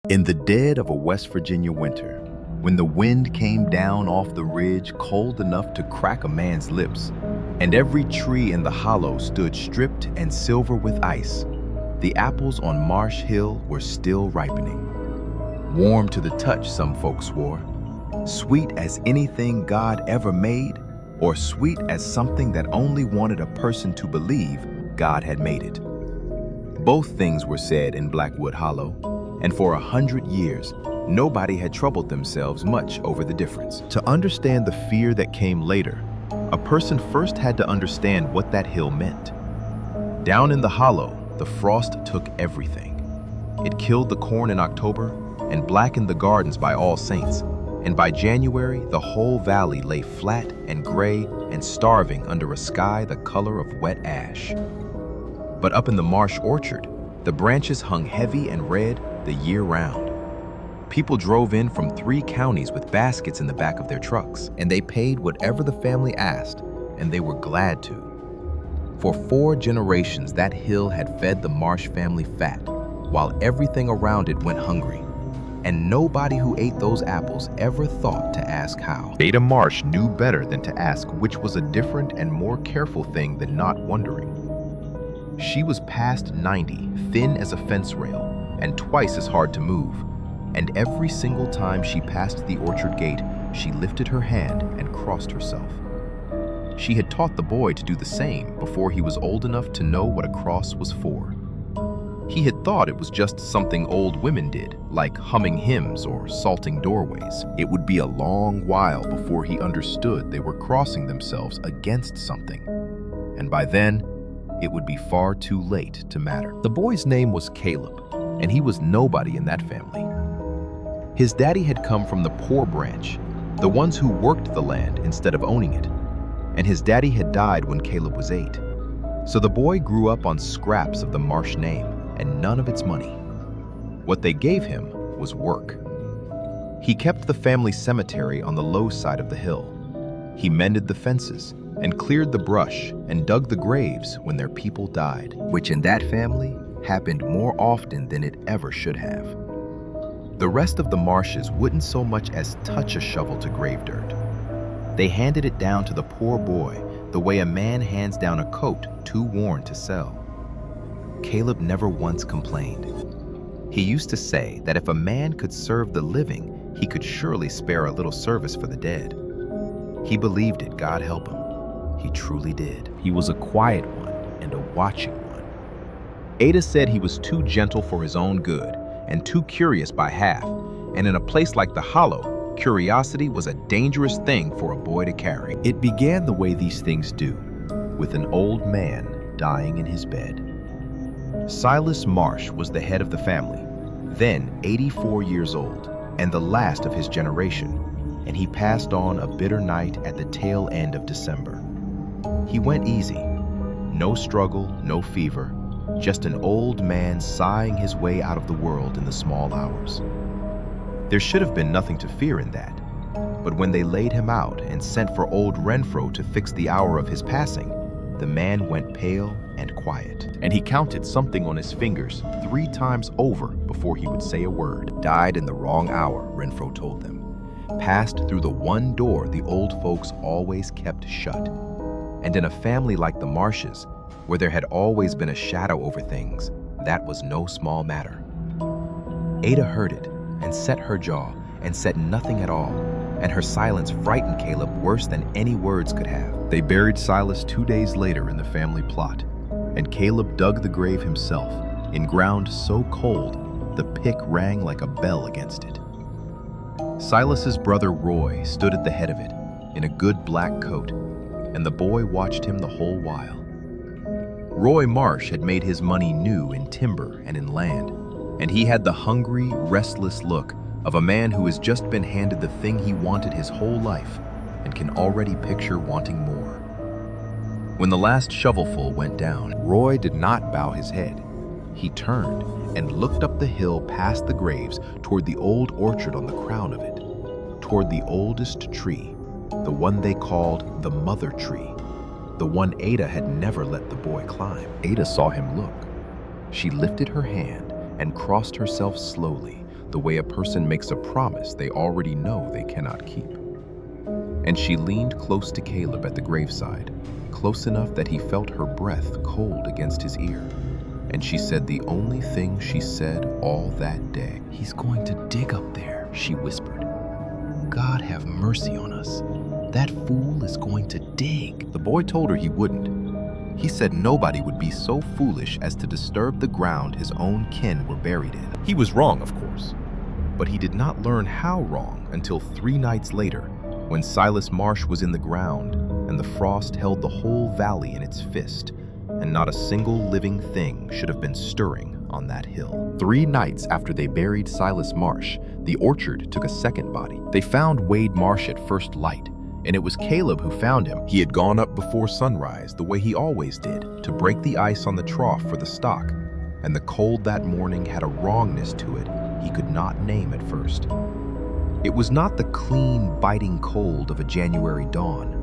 In the dead of a West Virginia winter, when the wind came down off the ridge cold enough to crack a man's lips, and every tree in the hollow stood stripped and silver with ice, the apples on Marsh Hill were still ripening. Warm to the touch, some folks swore, sweet as anything God ever made, or sweet as something that only wanted a person to believe God had made it. Both things were said in Blackwood Hollow, and for 100 years, nobody had troubled themselves much over the difference. To understand the fear that came later, a person first had to understand what that hill meant. Down in the hollow, the frost took everything. It killed the corn in October and blackened the gardens by All Saints, and by January, the whole valley lay flat and gray and starving under a sky the color of wet ash. But up in the marsh orchard, the branches hung heavy and red the year round. People drove in from 3 counties with baskets in the back of their trucks, and they paid whatever the family asked, and they were glad to. For 4 generations, that hill had fed the Marsh family fat, while everything around it went hungry. And nobody who ate those apples ever thought to ask how. Ada Marsh knew better than to ask, which was a different and more careful thing than not wondering. She was past 90, thin as a fence rail, and twice as hard to move. And every single time she passed the orchard gate, she lifted her hand and crossed herself. She had taught the boy to do the same before he was old enough to know what a cross was for. He had thought it was just something old women did, like humming hymns or salting doorways. It would be a long while before he understood they were crossing themselves against something. And by then, it would be far too late to matter. The boy's name was Caleb, and he was nobody in that family. His daddy had come from the poor branch, the ones who worked the land instead of owning it. And his daddy had died when Caleb was 8. So the boy grew up on scraps of the Marsh name and none of its money. What they gave him was work. He kept the family cemetery on the low side of the hill. He mended the fences and cleared the brush and dug the graves when their people died, which in that family happened more often than it ever should have. The rest of the Marshes wouldn't so much as touch a shovel to grave dirt. They handed it down to the poor boy the way a man hands down a coat too worn to sell. Caleb never once complained. He used to say that if a man could serve the living, he could surely spare a little service for the dead. He believed it, God help him. He truly did. He was a quiet one and a watching one. Ada said he was too gentle for his own good and too curious by half, and in a place like the Hollow, curiosity was a dangerous thing for a boy to carry. It began the way these things do, with an old man dying in his bed. Silas Marsh was the head of the family, then 84 years old, and the last of his generation, and he passed on a bitter night at the tail end of December. He went easy. No struggle, no fever, just an old man sighing his way out of the world in the small hours. There should have been nothing to fear in that, but when they laid him out and sent for old Renfro to fix the hour of his passing, the man went pale and quiet, and he counted something on his fingers 3 times over before he would say a word. Died in the wrong hour, Renfro told them. Passed through the one door the old folks always kept shut. And in a family like the Marshes, where there had always been a shadow over things, that was no small matter. Ada heard it and set her jaw and said nothing at all, and her silence frightened Caleb worse than any words could have. They buried Silas 2 days later in the family plot, and Caleb dug the grave himself in ground so cold the pick rang like a bell against it. Silas's brother Roy stood at the head of it in a good black coat, and the boy watched him the whole while. Roy Marsh had made his money new in timber and in land, and he had the hungry, restless look of a man who has just been handed the thing he wanted his whole life and can already picture wanting more. When the last shovelful went down, Roy did not bow his head. He turned and looked up the hill past the graves toward the old orchard on the crown of it, toward the oldest tree, the one they called the mother tree, the one Ada had never let the boy climb. Ada saw him look. She lifted her hand and crossed herself slowly, the way a person makes a promise they already know they cannot keep. And she leaned close to Caleb at the graveside, close enough that he felt her breath cold against his ear. And she said the only thing she said all that day. "He's going to dig up there," she whispered. "God have mercy on us. That fool is going to dig." The boy told her he wouldn't. He said nobody would be so foolish as to disturb the ground his own kin were buried in. He was wrong, of course, but he did not learn how wrong until 3 nights later, when Silas Marsh was in the ground and the frost held the whole valley in its fist, and not a single living thing should have been stirring on that hill. 3 nights after they buried Silas Marsh, the orchard took a second body. They found Wade Marsh at first light, and it was Caleb who found him. He had gone up before sunrise, the way he always did, to break the ice on the trough for the stock, and the cold that morning had a wrongness to it he could not name at first. It was not the clean, biting cold of a January dawn.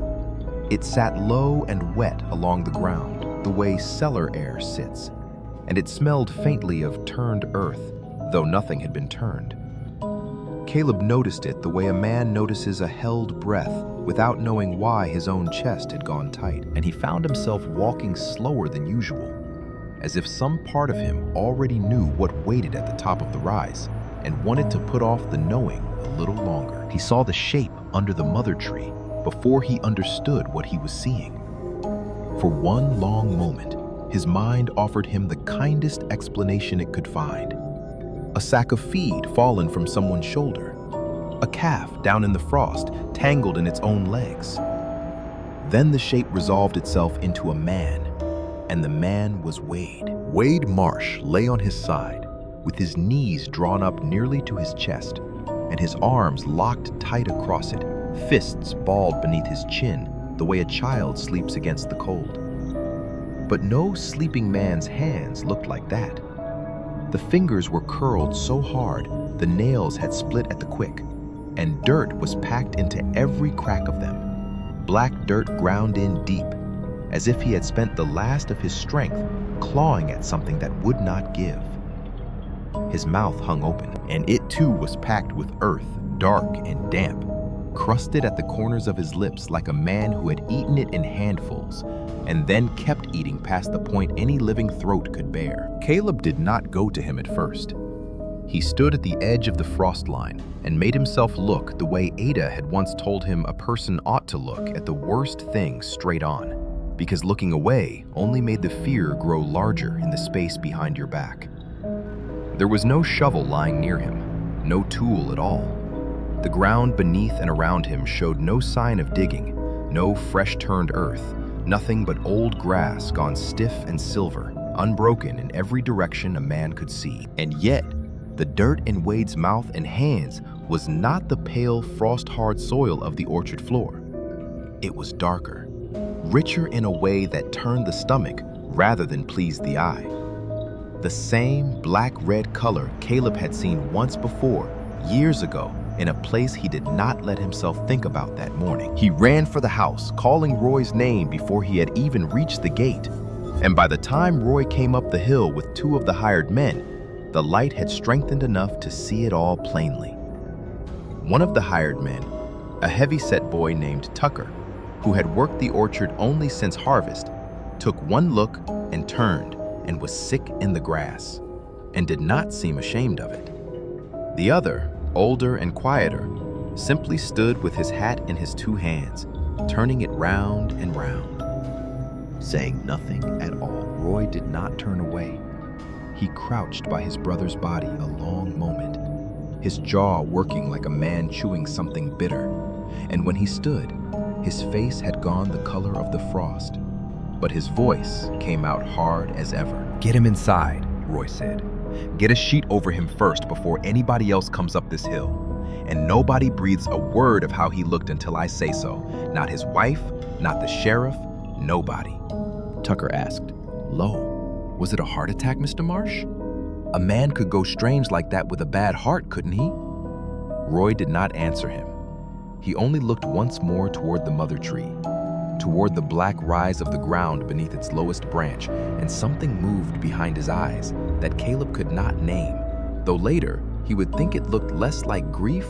It sat low and wet along the ground, the way cellar air sits, and it smelled faintly of turned earth, though nothing had been turned. Caleb noticed it the way a man notices a held breath without knowing why his own chest had gone tight, and he found himself walking slower than usual, as if some part of him already knew what waited at the top of the rise and wanted to put off the knowing a little longer. He saw the shape under the mother tree before he understood what he was seeing. For one long moment, his mind offered him the kindest explanation it could find. A sack of feed fallen from someone's shoulder. A calf down in the frost, tangled in its own legs. Then the shape resolved itself into a man, and the man was Wade. Wade Marsh lay on his side, with his knees drawn up nearly to his chest, and his arms locked tight across it, fists balled beneath his chin, the way a child sleeps against the cold. But no sleeping man's hands looked like that. The fingers were curled so hard, the nails had split at the quick, and dirt was packed into every crack of them. Black dirt ground in deep, as if he had spent the last of his strength clawing at something that would not give. His mouth hung open, and it too was packed with earth, dark and damp, crusted at the corners of his lips like a man who had eaten it in handfuls, and then kept eating past the point any living throat could bear. Caleb did not go to him at first. He stood at the edge of the frost line and made himself look the way Ada had once told him a person ought to look at the worst thing straight on, because looking away only made the fear grow larger in the space behind your back. There was no shovel lying near him, no tool at all. The ground beneath and around him showed no sign of digging, no fresh-turned earth, nothing but old grass gone stiff and silver, unbroken in every direction a man could see. And yet, the dirt in Wade's mouth and hands was not the pale, frost-hard soil of the orchard floor. It was darker, richer in a way that turned the stomach rather than pleased the eye. The same black-red color Caleb had seen once before, years ago, in a place he did not let himself think about that morning. He ran for the house, calling Roy's name before he had even reached the gate. And by the time Roy came up the hill with 2 of the hired men, the light had strengthened enough to see it all plainly. One of the hired men, a heavy-set boy named Tucker, who had worked the orchard only since harvest, took one look and turned and was sick in the grass, and did not seem ashamed of it. The other, older and quieter, simply stood with his hat in his 2 hands, turning it round and round, saying nothing at all. Roy did not turn away. He crouched by his brother's body a long moment, his jaw working like a man chewing something bitter, and when he stood, his face had gone the color of the frost, but his voice came out hard as ever. "Get him inside," Roy said. "Get a sheet over him first before anybody else comes up this hill. And nobody breathes a word of how he looked until I say so. Not his wife, not the sheriff, nobody." Tucker asked, "Lo, was it a heart attack, Mr. Marsh? A man could go strange like that with a bad heart, couldn't he?" Roy did not answer him. He only looked once more toward the mother tree, toward the black rise of the ground beneath its lowest branch, and something moved behind his eyes that Caleb could not name, though later he would think it looked less like grief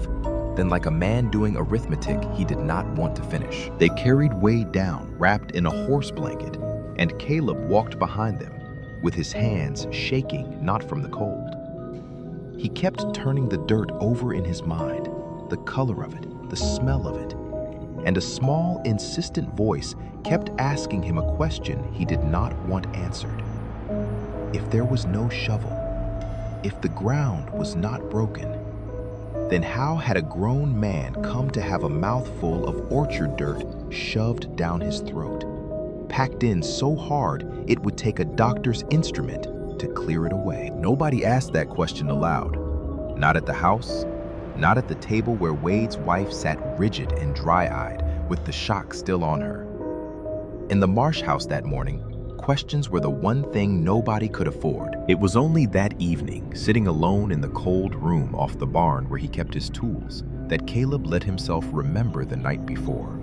than like a man doing arithmetic he did not want to finish. They carried Wade down, wrapped in a horse blanket, and Caleb walked behind them, with his hands shaking not from the cold. He kept turning the dirt over in his mind, the color of it, the smell of it, and a small, insistent voice kept asking him a question he did not want answered. If there was no shovel, if the ground was not broken, then how had a grown man come to have a mouthful of orchard dirt shoved down his throat, packed in so hard it would take a doctor's instrument to clear it away? Nobody asked that question aloud. Not at the house, not at the table where Wade's wife sat rigid and dry-eyed with the shock still on her. In the Marsh house that morning, questions were the one thing nobody could afford. It was only that evening, sitting alone in the cold room off the barn where he kept his tools, that Caleb let himself remember the night before.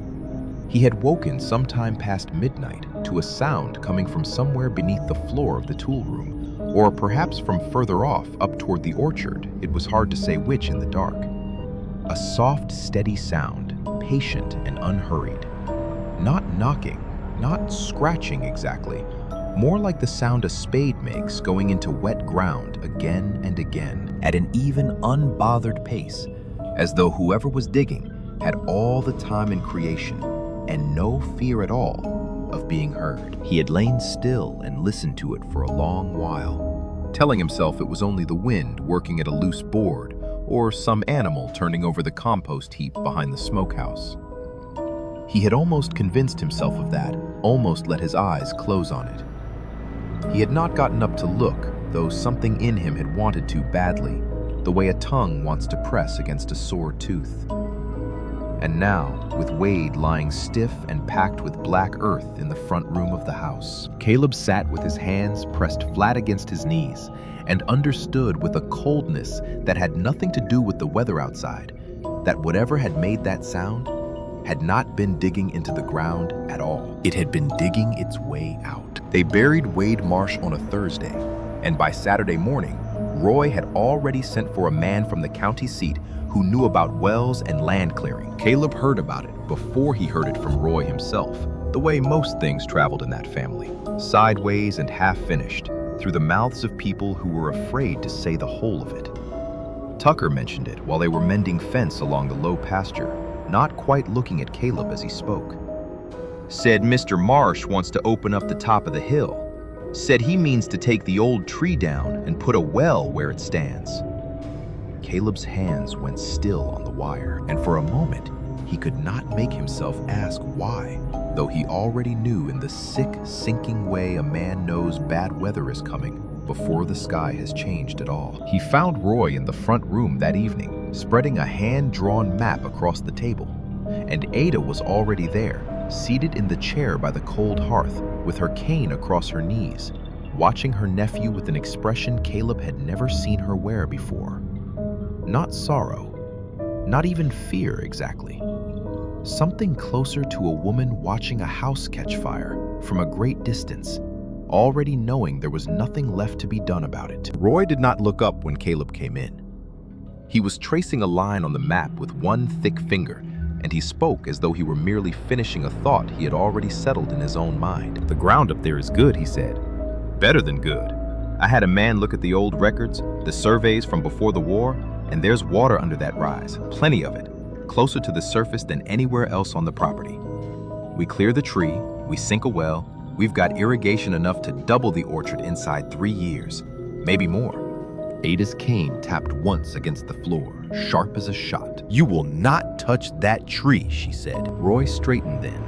He had woken sometime past midnight to a sound coming from somewhere beneath the floor of the tool room, or perhaps from further off up toward the orchard. It was hard to say which in the dark. A soft, steady sound, patient and unhurried. Not knocking, not scratching exactly, more like the sound a spade makes going into wet ground again and again at an even unbothered pace, as though whoever was digging had all the time in creation and no fear at all of being heard. He had lain still and listened to it for a long while, telling himself it was only the wind working at a loose board or some animal turning over the compost heap behind the smokehouse. He had almost convinced himself of that, almost let his eyes close on it. He had not gotten up to look, though something in him had wanted to badly, the way a tongue wants to press against a sore tooth. And now, with Wade lying stiff and packed with black earth in the front room of the house, Caleb sat with his hands pressed flat against his knees and understood with a coldness that had nothing to do with the weather outside, that whatever had made that sound had not been digging into the ground at all. It had been digging its way out. They buried Wade Marsh on a Thursday, and by Saturday morning, Roy had already sent for a man from the county seat who knew about wells and land clearing. Caleb heard about it before he heard it from Roy himself, the way most things traveled in that family, sideways and half-finished, through the mouths of people who were afraid to say the whole of it. Tucker mentioned it while they were mending fence along the low pasture, not quite looking at Caleb as he spoke. Said Mr. Marsh wants to open up the top of the hill. Said he means to take the old tree down and put a well where it stands. Caleb's hands went still on the wire, and for a moment, he could not make himself ask why, though he already knew in the sick, sinking way a man knows bad weather is coming before the sky has changed at all. He found Roy in the front room that evening, spreading a hand-drawn map across the table, and Ada was already there, seated in the chair by the cold hearth, with her cane across her knees, watching her nephew with an expression Caleb had never seen her wear before. Not sorrow, not even fear exactly. Something closer to a woman watching a house catch fire from a great distance, already knowing there was nothing left to be done about it. Roy did not look up when Caleb came in. He was tracing a line on the map with one thick finger, and he spoke as though he were merely finishing a thought he had already settled in his own mind. The ground up there is good, he said. Better than good. I had a man look at the old records, the surveys from before the war, and there's water under that rise, plenty of it, closer to the surface than anywhere else on the property. We clear the tree, we sink a well, we've got irrigation enough to double the orchard inside 3 years, maybe more. Ada's cane tapped once against the floor, sharp as a shot. "You will not touch that tree," she said. Roy straightened then,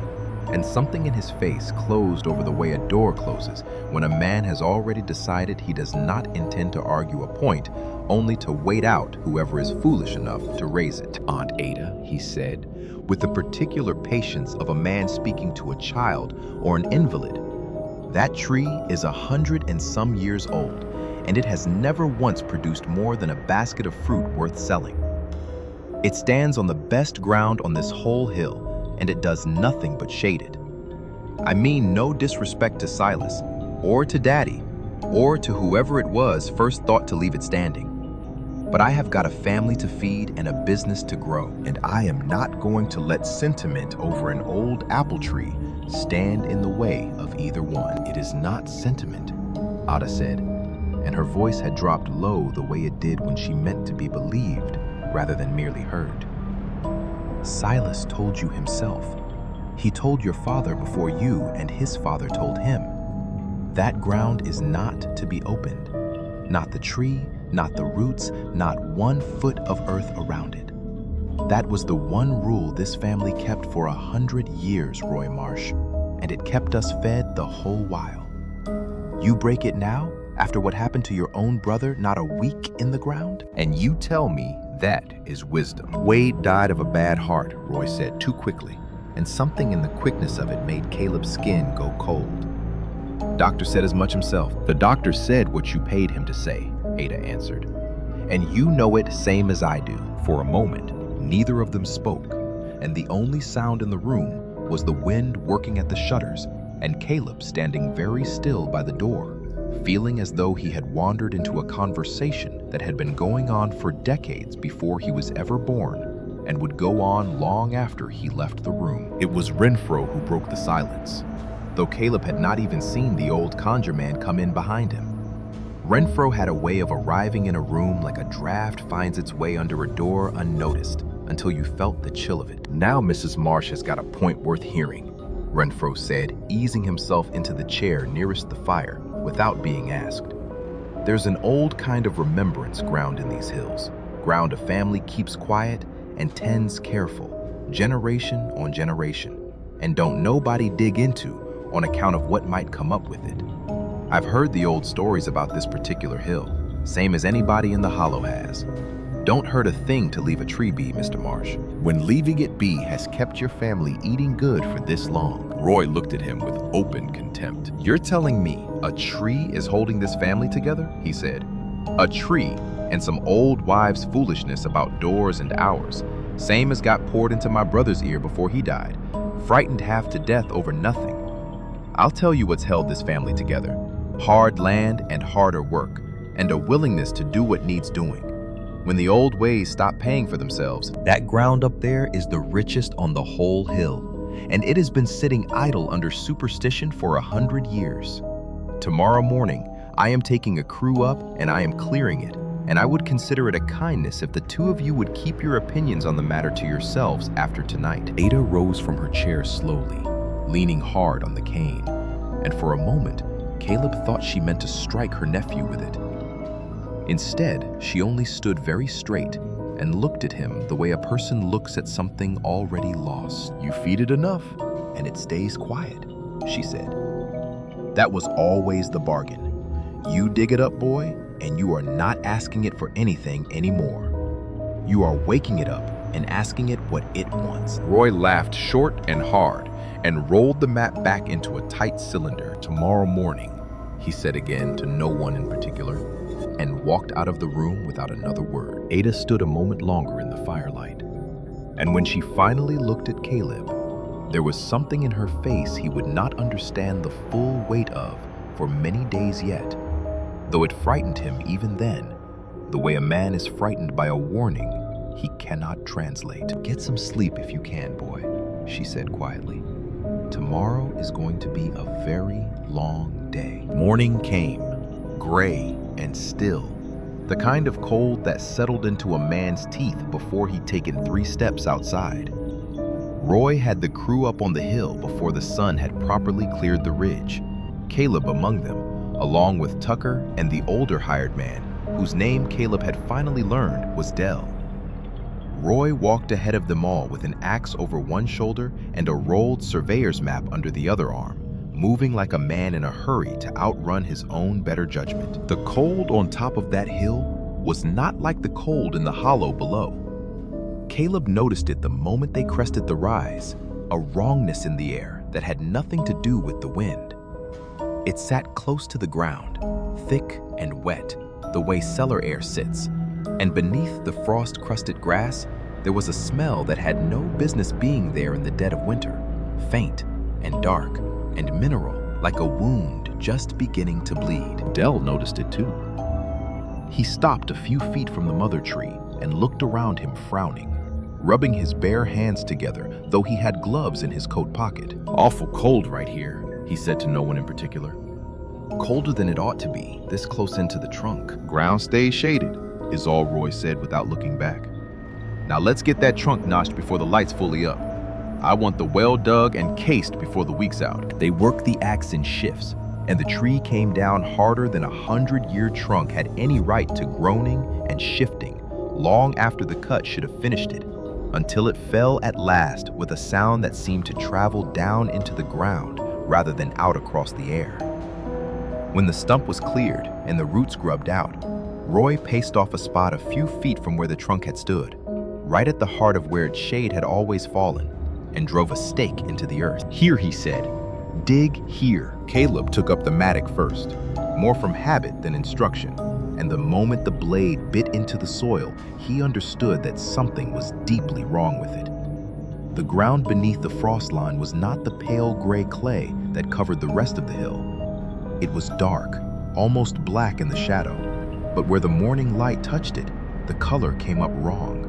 and something in his face closed over the way a door closes when a man has already decided he does not intend to argue a point, only to wait out whoever is foolish enough to raise it. "Aunt Ada," he said, with the particular patience of a man speaking to a child or an invalid, "that tree is 100 and some years old, and it has never once produced more than a basket of fruit worth selling. It stands on the best ground on this whole hill, and it does nothing but shade it. I mean no disrespect to Silas, or to Daddy, or to whoever it was first thought to leave it standing. But I have got a family to feed and a business to grow, and I am not going to let sentiment over an old apple tree stand in the way of either one. It is not sentiment, Ada said, and her voice had dropped low the way it did when she meant to be believed rather than merely heard. Silas told you himself. He told your father before you and his father told him. That ground is not to be opened. Not the tree, not the roots, not 1 foot of earth around it. That was the one rule this family kept for 100 years, Roy Marsh, and it kept us fed the whole while. You break it now, after what happened to your own brother not a week in the ground? And you tell me that is wisdom. Wade died of a bad heart, Roy said too quickly, and something in the quickness of it made Caleb's skin go cold. Doctor said as much himself. The doctor said what you paid him to say, Ada answered. And you know it same as I do. For a moment, neither of them spoke, and the only sound in the room was the wind working at the shutters and Caleb standing very still by the door, feeling as though he had wandered into a conversation that had been going on for decades before he was ever born and would go on long after he left the room. It was Renfro who broke the silence, though Caleb had not even seen the old conjure man come in behind him. Renfro had a way of arriving in a room like a draft finds its way under a door unnoticed until you felt the chill of it. Now Mrs. Marsh has got a point worth hearing, Renfro said, easing himself into the chair nearest the fire without being asked. There's an old kind of remembrance ground in these hills, ground a family keeps quiet and tends careful, generation on generation, and don't nobody dig into on account of what might come up with it. I've heard the old stories about this particular hill, same as anybody in the hollow has. Don't hurt a thing to leave a tree be, Mr. Marsh, when leaving it be has kept your family eating good for this long. Roy looked at him with open contempt. You're telling me a tree is holding this family together? He said. A tree and some old wives' foolishness about doors and hours, same as got poured into my brother's ear before he died, frightened half to death over nothing. I'll tell you what's held this family together. Hard land and harder work, and a willingness to do what needs doing. When the old ways stop paying for themselves, that ground up there is the richest on the whole hill, and it has been sitting idle under superstition for 100 years. Tomorrow morning, I am taking a crew up and I am clearing it, and I would consider it a kindness if the two of you would keep your opinions on the matter to yourselves after tonight. Ada rose from her chair slowly, leaning hard on the cane, and for a moment, Caleb thought she meant to strike her nephew with it. Instead, she only stood very straight and looked at him the way a person looks at something already lost. You feed it enough, and it stays quiet, she said. That was always the bargain. You dig it up, boy, and you are not asking it for anything anymore. You are waking it up and asking it what it wants. Roy laughed short and hard and rolled the map back into a tight cylinder. Tomorrow morning, he said again to no one in particular, and walked out of the room without another word. Ada stood a moment longer in the firelight, and when she finally looked at Caleb, there was something in her face he would not understand the full weight of for many days yet, though it frightened him even then, the way a man is frightened by a warning he cannot translate. Get some sleep if you can, boy, she said quietly. Tomorrow is going to be a very long day. Morning came, gray and still, the kind of cold that settled into a man's teeth before he'd taken 3 steps outside. Roy had the crew up on the hill before the sun had properly cleared the ridge, Caleb among them, along with Tucker and the older hired man, whose name Caleb had finally learned was Dell. Roy walked ahead of them all with an axe over one shoulder and a rolled surveyor's map under the other arm, moving like a man in a hurry to outrun his own better judgment. The cold on top of that hill was not like the cold in the hollow below. Caleb noticed it the moment they crested the rise, a wrongness in the air that had nothing to do with the wind. It sat close to the ground, thick and wet, the way cellar air sits, and beneath the frost-crusted grass, there was a smell that had no business being there in the dead of winter, faint and dark and mineral, like a wound just beginning to bleed. Dell noticed it too. He stopped a few feet from the mother tree and looked around him frowning, rubbing his bare hands together, though he had gloves in his coat pocket. Awful cold right here, he said to no one in particular. Colder than it ought to be, this close into the trunk. Ground stays shaded, is all Roy said without looking back. Now let's get that trunk notched before the light's fully up. I want the well dug and cased before the week's out. They worked the axe in shifts, and the tree came down harder than a 100-year trunk had any right to, groaning and shifting long after the cut should have finished it, until it fell at last with a sound that seemed to travel down into the ground rather than out across the air. When the stump was cleared and the roots grubbed out, Roy paced off a spot a few feet from where the trunk had stood, right at the heart of where its shade had always fallen, and drove a stake into the earth. Here, he said. Dig here. Caleb took up the mattock first, more from habit than instruction, and the moment the blade bit into the soil, he understood that something was deeply wrong with it. The ground beneath the frost line was not the pale gray clay that covered the rest of the hill. It was dark, almost black in the shadow, but where the morning light touched it, the color came up wrong.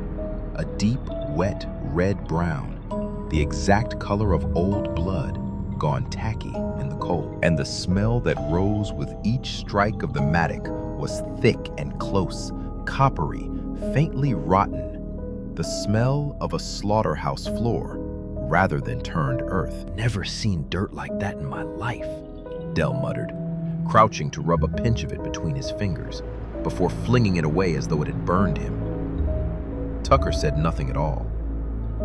A deep, wet, red-brown, the exact color of old blood, gone tacky in the cold. And the smell that rose with each strike of the mattock was thick and close, coppery, faintly rotten. The smell of a slaughterhouse floor, rather than turned earth. Never seen dirt like that in my life, Del muttered, crouching to rub a pinch of it between his fingers, before flinging it away as though it had burned him. Tucker said nothing at all.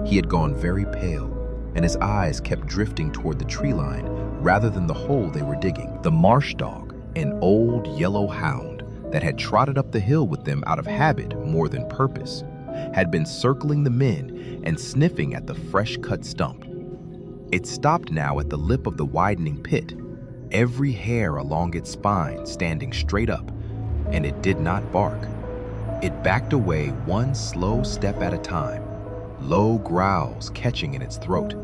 He had gone very pale, and his eyes kept drifting toward the tree line rather than the hole they were digging. The marsh dog, an old yellow hound that had trotted up the hill with them out of habit more than purpose, had been circling the men and sniffing at the fresh-cut stump. It stopped now at the lip of the widening pit, every hair along its spine standing straight up, and it did not bark. It backed away one slow step at a time, low growls catching in its throat,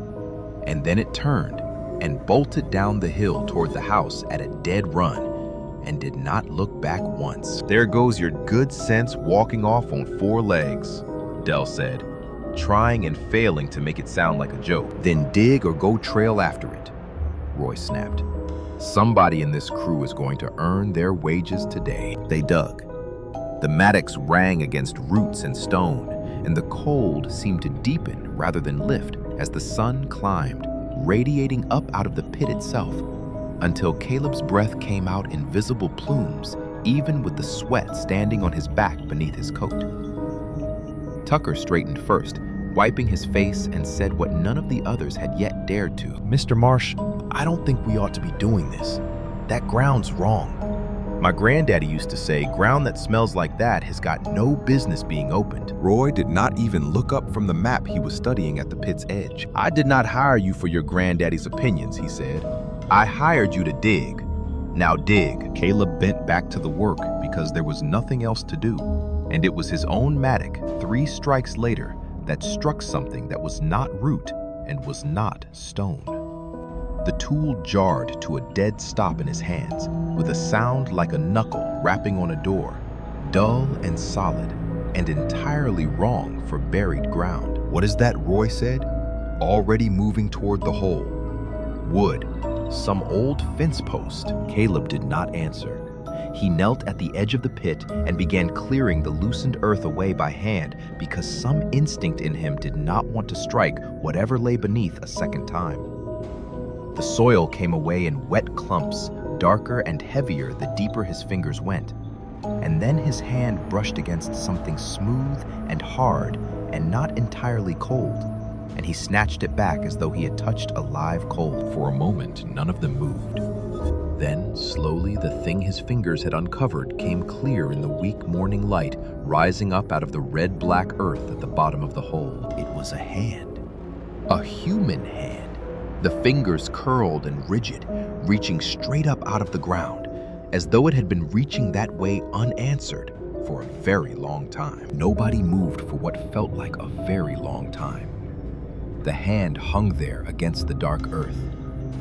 and then it turned and bolted down the hill toward the house at a dead run and did not look back once. There goes your good sense walking off on 4 legs, Del said, trying and failing to make it sound like a joke. Then dig or go trail after it, Roy snapped. Somebody in this crew is going to earn their wages today. They dug. The mattocks rang against roots and stone, and the cold seemed to deepen rather than lift as the sun climbed, radiating up out of the pit itself, until Caleb's breath came out in visible plumes, even with the sweat standing on his back beneath his coat. Tucker straightened first, wiping his face, and said what none of the others had yet dared to. Mr. Marsh, I don't think we ought to be doing this. That ground's wrong. My granddaddy used to say ground that smells like that has got no business being opened. Roy did not even look up from the map he was studying at the pit's edge. I did not hire you for your granddaddy's opinions, he said. I hired you to dig. Now dig. Caleb bent back to the work because there was nothing else to do, and it was his own mattock 3 strikes later that struck something that was not root and was not stone. The tool jarred to a dead stop in his hands, with a sound like a knuckle rapping on a door, dull and solid, and entirely wrong for buried ground. What is that? Roy said, already moving toward the hole. Wood, some old fence post. Caleb did not answer. He knelt at the edge of the pit and began clearing the loosened earth away by hand because some instinct in him did not want to strike whatever lay beneath a second time. The soil came away in wet clumps, darker and heavier the deeper his fingers went. And then his hand brushed against something smooth and hard and not entirely cold, and he snatched it back as though he had touched a live coal. For a moment, none of them moved. Then, slowly, the thing his fingers had uncovered came clear in the weak morning light, rising up out of the red-black earth at the bottom of the hole. It was a hand. A human hand. The fingers curled and rigid, reaching straight up out of the ground, as though it had been reaching that way unanswered for a very long time. Nobody moved for what felt like a very long time. The hand hung there against the dark earth,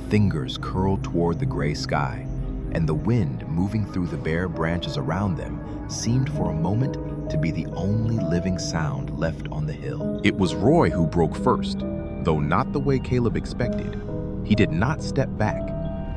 fingers curled toward the gray sky, and the wind moving through the bare branches around them seemed for a moment to be the only living sound left on the hill. It was Roy who broke first, though not the way Caleb expected. He did not step back.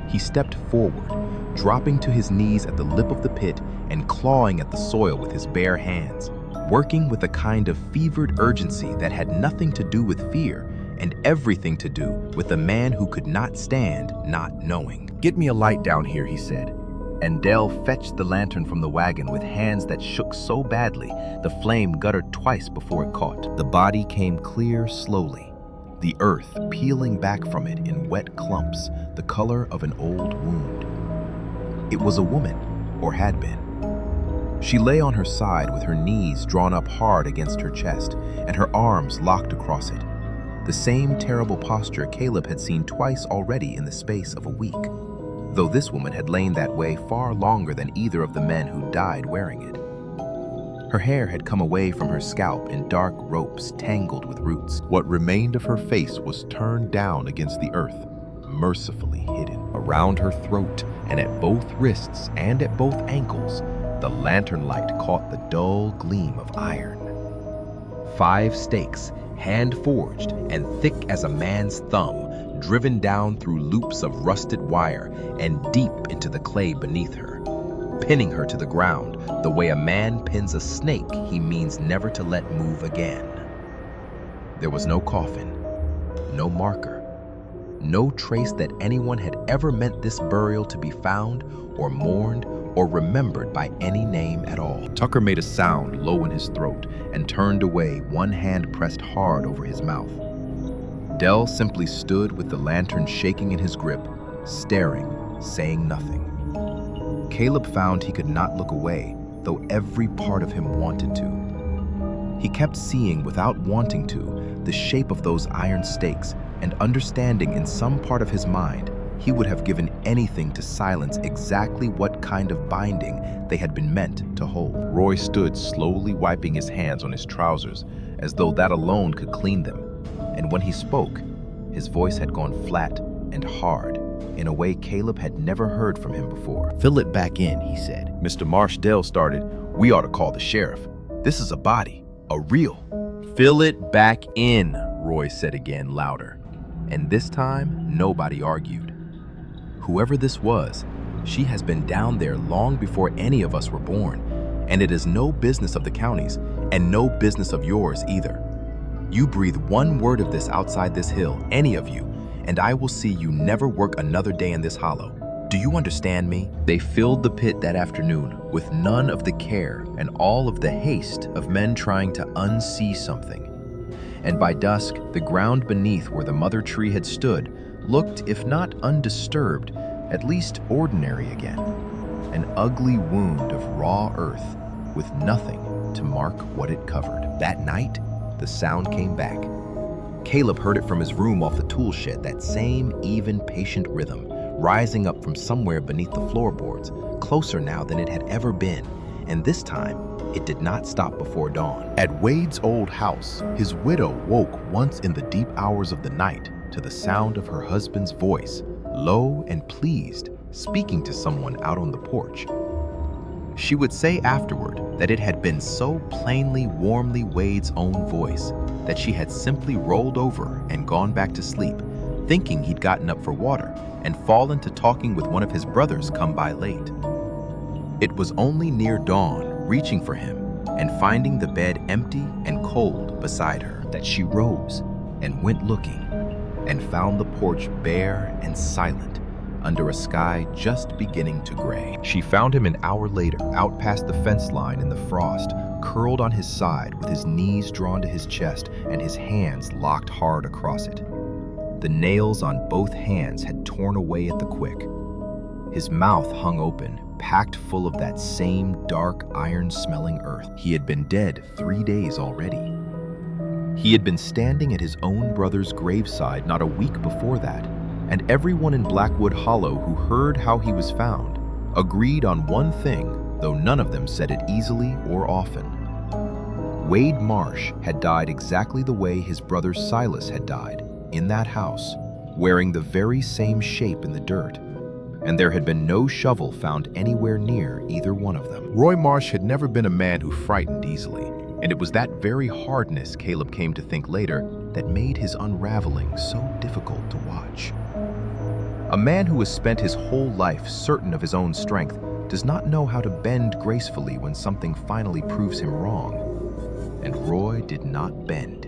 He stepped forward, dropping to his knees at the lip of the pit and clawing at the soil with his bare hands, working with a kind of fevered urgency that had nothing to do with fear and everything to do with the man who could not stand not knowing. "Get me a light down here," he said. And Dell fetched the lantern from the wagon with hands that shook so badly the flame guttered twice before it caught. The body came clear slowly, the earth peeling back from it in wet clumps, the color of an old wound. It was a woman, or had been. She lay on her side with her knees drawn up hard against her chest and her arms locked across it. The same terrible posture Caleb had seen twice already in the space of a week, though this woman had lain that way far longer than either of the men who died wearing it. Her hair had come away from her scalp in dark ropes tangled with roots. What remained of her face was turned down against the earth, mercifully hidden. Around her throat and at both wrists and at both ankles, the lantern light caught the dull gleam of iron. 5 stakes, hand-forged and thick as a man's thumb, driven down through loops of rusted wire and deep into the clay beneath her, pinning her to the ground the way a man pins a snake he means never to let move again. There was no coffin, no marker, no trace that anyone had ever meant this burial to be found or mourned or remembered by any name at all. Tucker made a sound low in his throat and turned away, one hand pressed hard over his mouth. Dell simply stood with the lantern shaking in his grip, staring, saying nothing. Caleb found he could not look away, though every part of him wanted to. He kept seeing without wanting to the shape of those iron stakes and understanding in some part of his mind he would have given anything to silence exactly what kind of binding they had been meant to hold. Roy stood slowly wiping his hands on his trousers as though that alone could clean them. And when he spoke, his voice had gone flat and hard in a way Caleb had never heard from him before. "Fill it back in," he said. Mr. Marsh, Dell started. "We ought to call the sheriff. This is a body, a real." "Fill it back in," Roy said again, louder. And this time, nobody argued. Whoever this was, she has been down there long before any of us were born, and it is no business of the county's, and no business of yours either. You breathe one word of this outside this hill, any of you, and I will see you never work another day in this hollow. Do you understand me? They filled the pit that afternoon with none of the care and all of the haste of men trying to unsee something. And by dusk, the ground beneath where the mother tree had stood looked, if not undisturbed, at least ordinary again. An ugly wound of raw earth with nothing to mark what it covered. That night, the sound came back. Caleb heard it from his room off the tool shed, that same even, patient rhythm, rising up from somewhere beneath the floorboards, closer now than it had ever been, and this time, it did not stop before dawn. At Wade's old house, his widow woke once in the deep hours of the night to the sound of her husband's voice, low and pleased, speaking to someone out on the porch. She would say afterward that it had been so plainly, warmly Wade's own voice that she had simply rolled over and gone back to sleep, thinking he'd gotten up for water and fallen to talking with one of his brothers come by late. It was only near dawn, reaching for him and finding the bed empty and cold beside her, that she rose and went looking and found the porch bare and silent under a sky just beginning to gray. She found him an hour later, out past the fence line in the frost, curled on his side with his knees drawn to his chest and his hands locked hard across it. The nails on both hands had torn away at the quick. His mouth hung open, packed full of that same dark, iron-smelling earth. He had been dead 3 days already. He had been standing at his own brother's graveside not a week before that, and everyone in Blackwood Hollow who heard how he was found agreed on one thing, though none of them said it easily or often. Wade Marsh had died exactly the way his brother Silas had died, in that house, wearing the very same shape in the dirt. and there had been no shovel found anywhere near either one of them. Roy Marsh had never been a man who frightened easily, and it was that very hardness, Caleb came to think later, that made his unraveling so difficult to watch. A man who has spent his whole life certain of his own strength does not know how to bend gracefully when something finally proves him wrong. And Roy did not bend.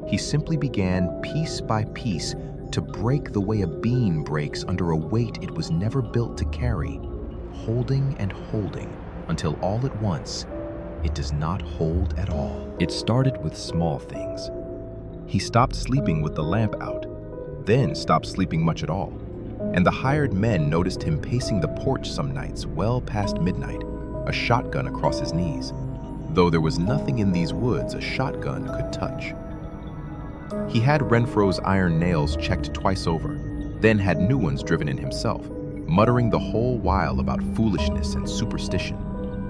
He simply began, piece by piece, to break the way a beam breaks under a weight it was never built to carry, holding and holding until all at once, it does not hold at all. It started with small things. He stopped sleeping with the lamp out, then stopped sleeping much at all. And the hired men noticed him pacing the porch some nights well past midnight, a shotgun across his knees, though there was nothing in these woods a shotgun could touch. He had Renfro's iron nails checked twice over, then had new ones driven in himself, muttering the whole while about foolishness and superstition,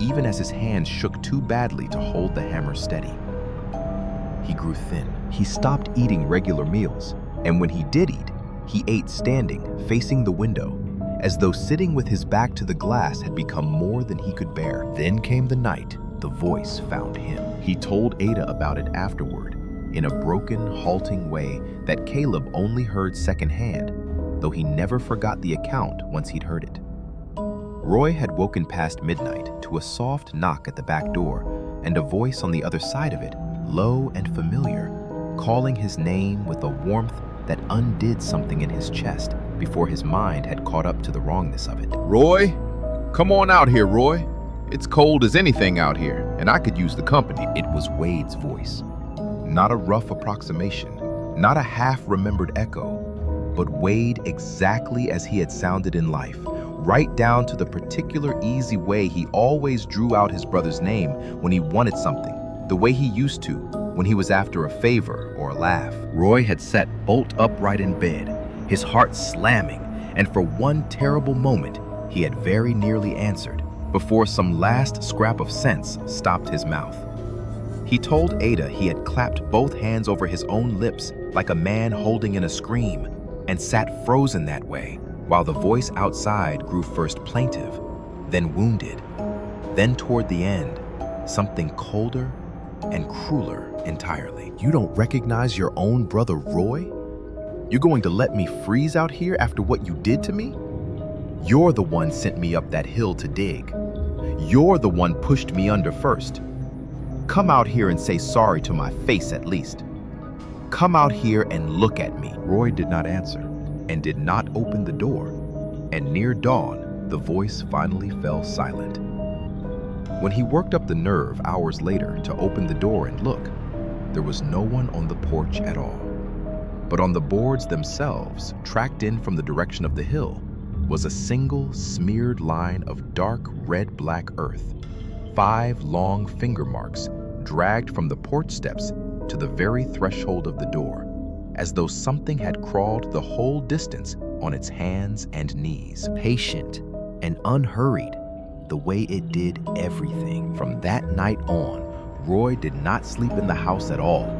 even as his hands shook too badly to hold the hammer steady. He grew thin. He stopped eating regular meals, and when he did eat, he ate standing, facing the window, as though sitting with his back to the glass had become more than he could bear. Then came the night the voice found him. He told Ada about it afterward, in a broken, halting way that Caleb only heard secondhand, though he never forgot the account once he'd heard it. Roy had woken past midnight to a soft knock at the back door and a voice on the other side of it, low and familiar, calling his name with a warmth that undid something in his chest before his mind had caught up to the wrongness of it. Roy? Come on out here, Roy. It's cold as anything out here, and I could use the company. It was Wade's voice. Not a rough approximation, not a half-remembered echo, but Wade exactly as he had sounded in life, right down to the particular easy way he always drew out his brother's name when he wanted something, the way he used to when he was after a favor or a laugh. Roy had sat bolt upright in bed, his heart slamming, and for one terrible moment, he had very nearly answered, before some last scrap of sense stopped his mouth. He told Ada he had clapped both hands over his own lips like a man holding in a scream, and sat frozen that way, while the voice outside grew first plaintive, then wounded, then toward the end, something colder and crueler entirely. You don't recognize your own brother Roy? You're going to let me freeze out here after what you did to me? You're the one sent me up that hill to dig. You're the one pushed me under first. Come out here and say sorry to my face at least. Come out here and look at me. Roy did not answer and did not open the door, and near dawn, the voice finally fell silent. When he worked up the nerve hours later to open the door and look, there was no one on the porch at all. But on the boards themselves, tracked in from the direction of the hill, was a single smeared line of dark red-black earth, 5 long finger marks dragged from the porch steps to the very threshold of the door, as though something had crawled the whole distance on its hands and knees, patient and unhurried, the way it did everything. From that night on, Roy did not sleep in the house at all.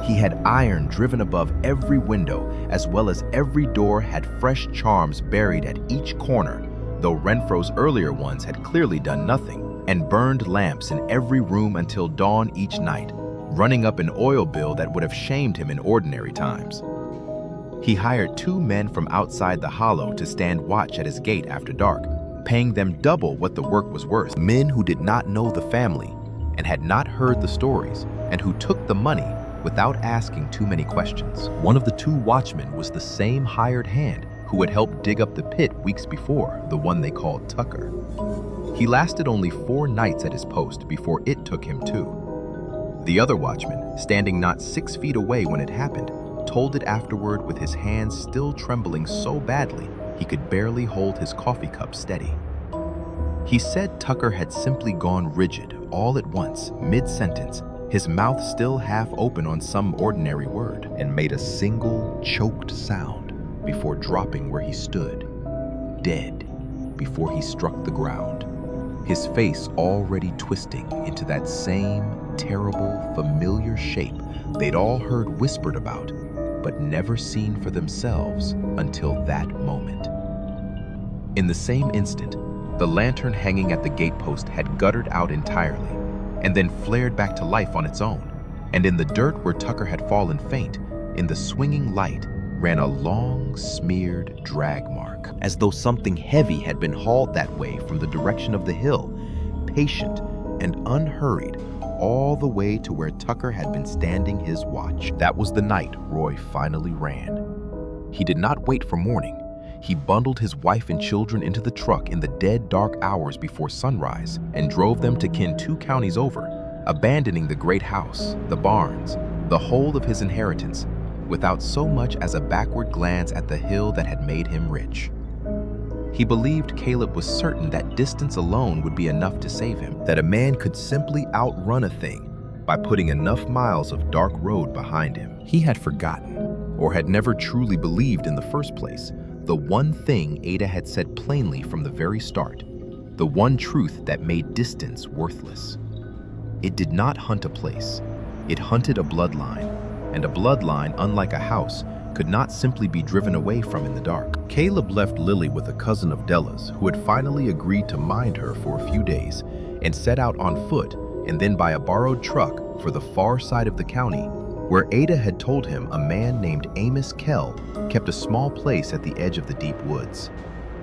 He had iron driven above every window, as well as every door had fresh charms buried at each corner, though Renfro's earlier ones had clearly done nothing, and burned lamps in every room until dawn each night, running up an oil bill that would have shamed him in ordinary times. He hired 2 men from outside the hollow to stand watch at his gate after dark, paying them double what the work was worth. Men who did not know the family and had not heard the stories, and who took the money without asking too many questions. One of the 2 watchmen was the same hired hand who had helped dig up the pit weeks before, the one they called Tucker. He lasted only 4 nights at his post before it took him too. The other watchman, standing not 6 feet away when it happened, told it afterward with his hands still trembling so badly he could barely hold his coffee cup steady. He said Tucker had simply gone rigid all at once, mid-sentence, his mouth still half open on some ordinary word, and made a single choked sound before dropping where he stood, dead, before he struck the ground, his face already twisting into that same terrible, familiar shape they'd all heard whispered about, but never seen for themselves until that moment. In the same instant, the lantern hanging at the gatepost had guttered out entirely, and then flared back to life on its own. And in the dirt where Tucker had fallen faint, in the swinging light, ran a long, smeared drag mark, as though something heavy had been hauled that way from the direction of the hill, patient and unhurried, all the way to where Tucker had been standing his watch. That was the night Roy finally ran. He did not wait for morning. He bundled his wife and children into the truck in the dead dark hours before sunrise and drove them to kin 2 counties over, abandoning the great house, the barns, the whole of his inheritance, without so much as a backward glance at the hill that had made him rich. He believed Caleb was certain that distance alone would be enough to save him, that a man could simply outrun a thing by putting enough miles of dark road behind him. He had forgotten, or had never truly believed in the first place, the one thing Ada had said plainly from the very start, the one truth that made distance worthless. It did not hunt a place, it hunted a bloodline, and a bloodline, unlike a house, could not simply be driven away from in the dark. Caleb left Lily with a cousin of Della's who had finally agreed to mind her for a few days and set out on foot and then by a borrowed truck for the far side of the county, where Ada had told him a man named Amos Kell kept a small place at the edge of the deep woods.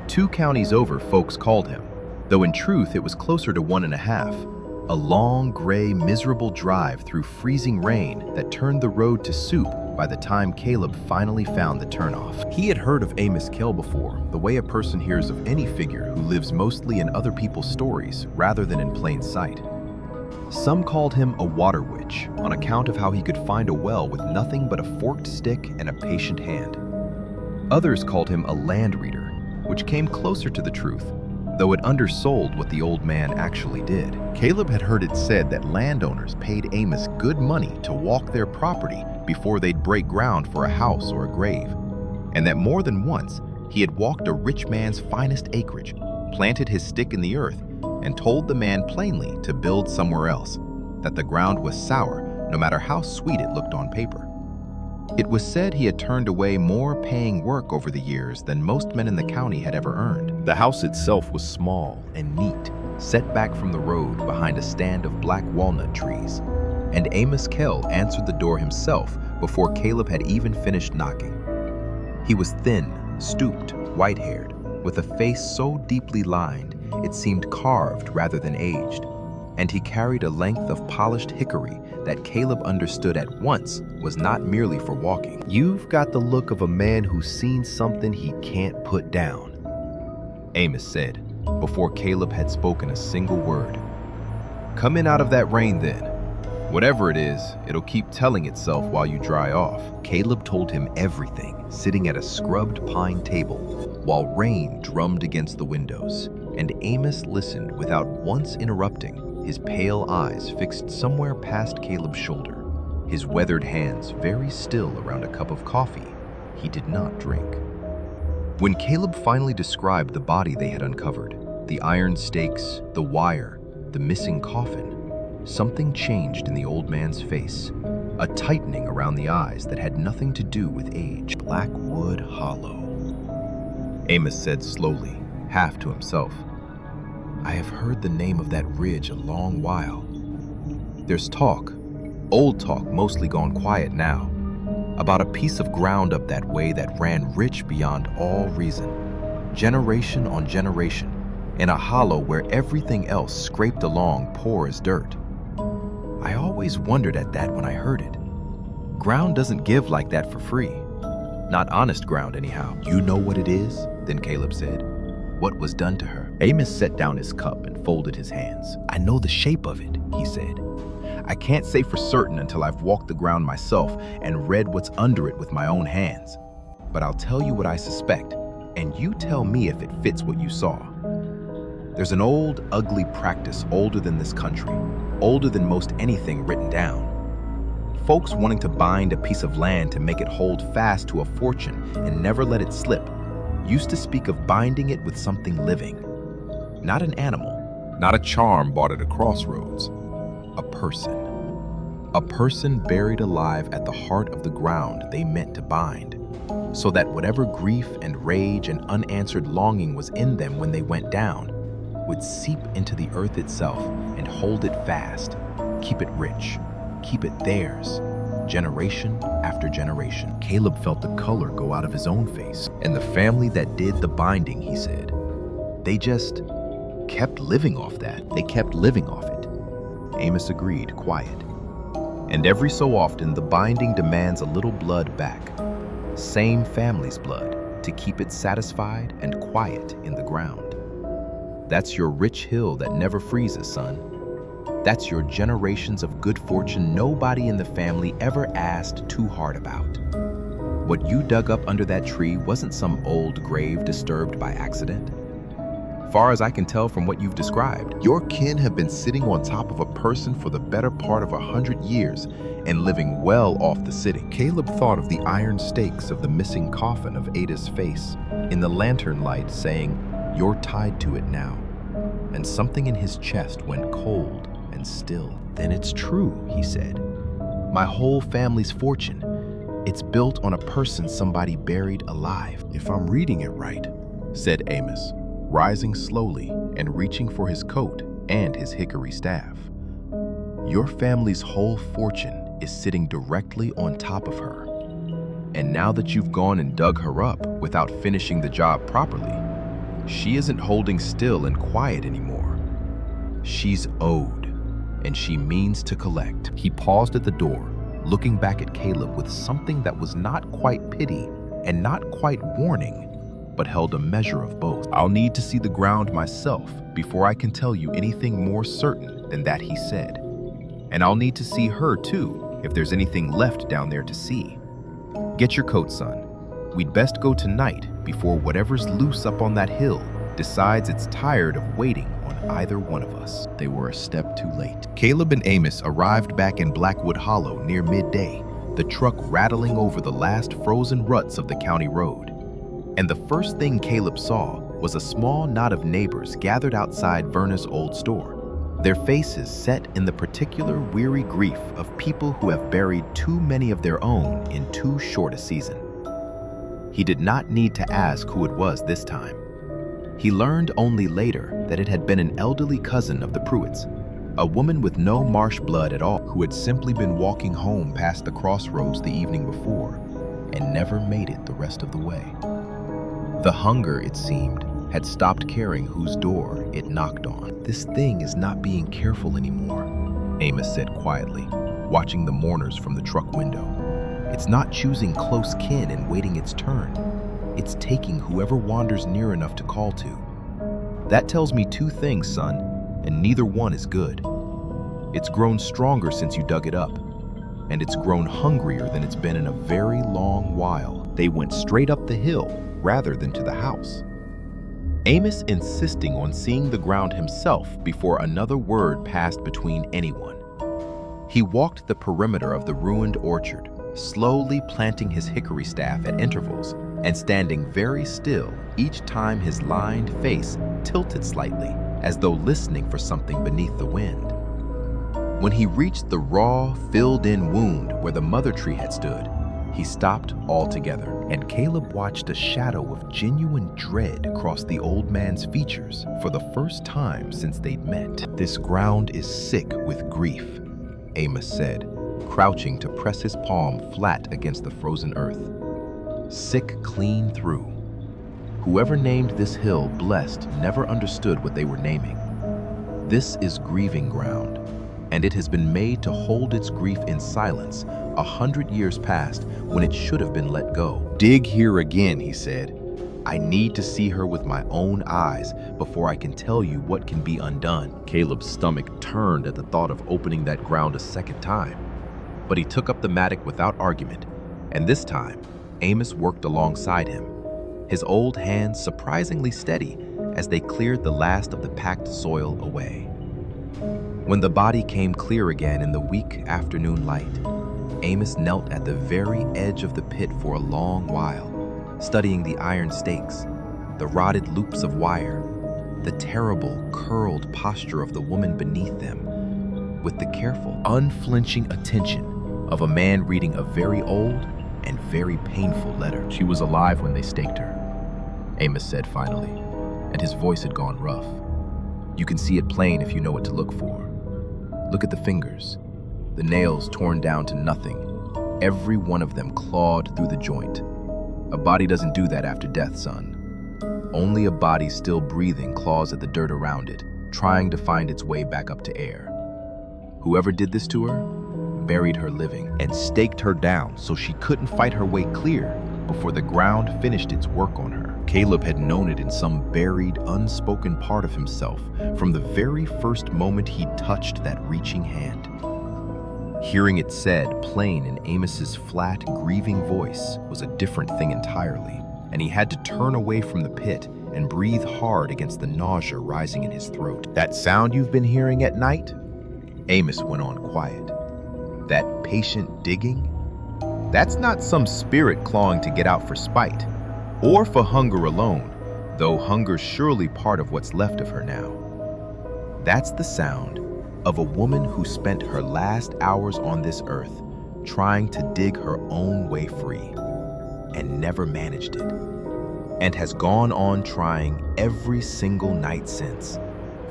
2 counties over, folks called him, though in truth it was closer to 1.5. A long, gray, miserable drive through freezing rain that turned the road to soup by the time Caleb finally found the turnoff. He had heard of Amos Kell before, the way a person hears of any figure who lives mostly in other people's stories rather than in plain sight. Some called him a water witch on account of how he could find a well with nothing but a forked stick and a patient hand. Others called him a land reader, which came closer to the truth, though it undersold what the old man actually did. Caleb had heard it said that landowners paid Amos good money to walk their property before they'd break ground for a house or a grave, and that more than once he had walked a rich man's finest acreage, planted his stick in the earth, and told the man plainly to build somewhere else, that the ground was sour no matter how sweet it looked on paper. It was said he had turned away more paying work over the years than most men in the county had ever earned. The house itself was small and neat, set back from the road behind a stand of black walnut trees, and Amos Kell answered the door himself before Caleb had even finished knocking. He was thin, stooped, white-haired, with a face so deeply lined it seemed carved rather than aged, and he carried a length of polished hickory that Caleb understood at once was not merely for walking. "You've got the look of a man who's seen something he can't put down," Amos said, before Caleb had spoken a single word. "Come in out of that rain then. Whatever it is, it'll keep telling itself while you dry off." Caleb told him everything, sitting at a scrubbed pine table, while rain drummed against the windows, and Amos listened without once interrupting, his pale eyes fixed somewhere past Caleb's shoulder, his weathered hands very still around a cup of coffee he did not drink. When Caleb finally described the body they had uncovered, the iron stakes, the wire, the missing coffin, something changed in the old man's face, a tightening around the eyes that had nothing to do with age. "Blackwood Hollow," Amos said slowly, half to himself. "I have heard the name of that ridge a long while. There's talk, old talk mostly gone quiet now, about a piece of ground up that way that ran rich beyond all reason, generation on generation, in a hollow where everything else scraped along poor as dirt. I always wondered at that when I heard it. Ground doesn't give like that for free. Not honest ground, anyhow." "You know what it is?" then Caleb said. "What was done to her?" Amos set down his cup and folded his hands. "I know the shape of it," he said. "I can't say for certain until I've walked the ground myself and read what's under it with my own hands. But I'll tell you what I suspect, and you tell me if it fits what you saw. There's an old, ugly practice older than this country, older than most anything written down. Folks wanting to bind a piece of land to make it hold fast to a fortune and never let it slip used to speak of binding it with something living. Not an animal, not a charm bought at a crossroads. A person. A person buried alive at the heart of the ground they meant to bind. so that whatever grief and rage and unanswered longing was in them when they went down would seep into the earth itself and hold it fast, keep it rich, keep it theirs, generation after generation. Caleb felt the color go out of his own face. And the family that did the binding, he said, they just kept living off that. They kept living off it. Amos agreed, quiet. And every so often, the binding demands a little blood back. Same family's blood, to keep it satisfied and quiet in the ground. That's your rich hill that never freezes, son. That's your generations of good fortune nobody in the family ever asked too hard about. What you dug up under that tree wasn't some old grave disturbed by accident. Far as I can tell from what you've described, your kin have been sitting on top of a person for the better part of 100 years and living well off the sitting. Caleb thought of the iron stakes of the missing coffin of Ada's face in the lantern light, saying, "You're tied to it now." And something in his chest went cold and still. Then it's true, he said. My whole family's fortune, it's built on a person somebody buried alive. If I'm reading it right, said Amos, rising slowly and reaching for his coat and his hickory staff. Your family's whole fortune is sitting directly on top of her. And now that you've gone and dug her up without finishing the job properly, she isn't holding still and quiet anymore. She's owed, and she means to collect. He paused at the door, looking back at Caleb with something that was not quite pity and not quite warning, but held a measure of both. I'll need to see the ground myself before I can tell you anything more certain than that, he said. And I'll need to see her too, if there's anything left down there to see. Get your coat, son. We'd best go tonight before whatever's loose up on that hill decides it's tired of waiting on either one of us. They were a step too late. Caleb and Amos arrived back in Blackwood Hollow near midday, the truck rattling over the last frozen ruts of the county road. And the first thing Caleb saw was a small knot of neighbors gathered outside Verna's old store, their faces set in the particular weary grief of people who have buried too many of their own in too short a season. He did not need to ask who it was this time. He learned only later that it had been an elderly cousin of the Pruitts, a woman with no marsh blood at all, who had simply been walking home past the crossroads the evening before and never made it the rest of the way. The hunger, it seemed, had stopped caring whose door it knocked on. This thing is not being careful anymore, Amos said quietly, watching the mourners from the truck window. It's not choosing close kin and waiting its turn. It's taking whoever wanders near enough to call to. That tells me two things, son, and neither one is good. It's grown stronger since you dug it up, and it's grown hungrier than it's been in a very long while. They went straight up the hill rather than to the house. Amos insisting on seeing the ground himself before another word passed between anyone. He walked the perimeter of the ruined orchard, slowly planting his hickory staff at intervals and standing very still each time his lined face tilted slightly, as though listening for something beneath the wind. When he reached the raw, filled-in wound where the mother tree had stood, he stopped altogether, and Caleb watched a shadow of genuine dread cross the old man's features for the first time since they'd met. This ground is sick with grief, Amos said, crouching to press his palm flat against the frozen earth. Sick clean through. Whoever named this hill blessed never understood what they were naming. This is grieving ground, and it has been made to hold its grief in silence 100 years past when it should have been let go. Dig here again, he said. I need to see her with my own eyes before I can tell you what can be undone. Caleb's stomach turned at the thought of opening that ground a second time, but he took up the mattock without argument, and this time, Amos worked alongside him, his old hands surprisingly steady as they cleared the last of the packed soil away. When the body came clear again in the weak afternoon light, Amos knelt at the very edge of the pit for a long while, studying the iron stakes, the rotted loops of wire, the terrible, curled posture of the woman beneath them, with the careful, unflinching attention of a man reading a very old and very painful letter. She was alive when they staked her, Amos said finally, and his voice had gone rough. You can see it plain if you know what to look for. Look at the fingers, the nails torn down to nothing, every one of them clawed through the joint. A body doesn't do that after death, son. Only a body still breathing claws at the dirt around it, trying to find its way back up to air. Whoever did this to her buried her living and staked her down so she couldn't fight her way clear before the ground finished its work on her. Caleb had known it in some buried, unspoken part of himself from the very first moment he touched that reaching hand. Hearing it said plain in Amos's flat, grieving voice was a different thing entirely, and he had to turn away from the pit and breathe hard against the nausea rising in his throat. That sound you've been hearing at night? Amos went on quiet. That patient digging? That's not some spirit clawing to get out for spite, or for hunger alone, though hunger's surely part of what's left of her now. That's the sound of a woman who spent her last hours on this earth trying to dig her own way free, and never managed it, and has gone on trying every single night since,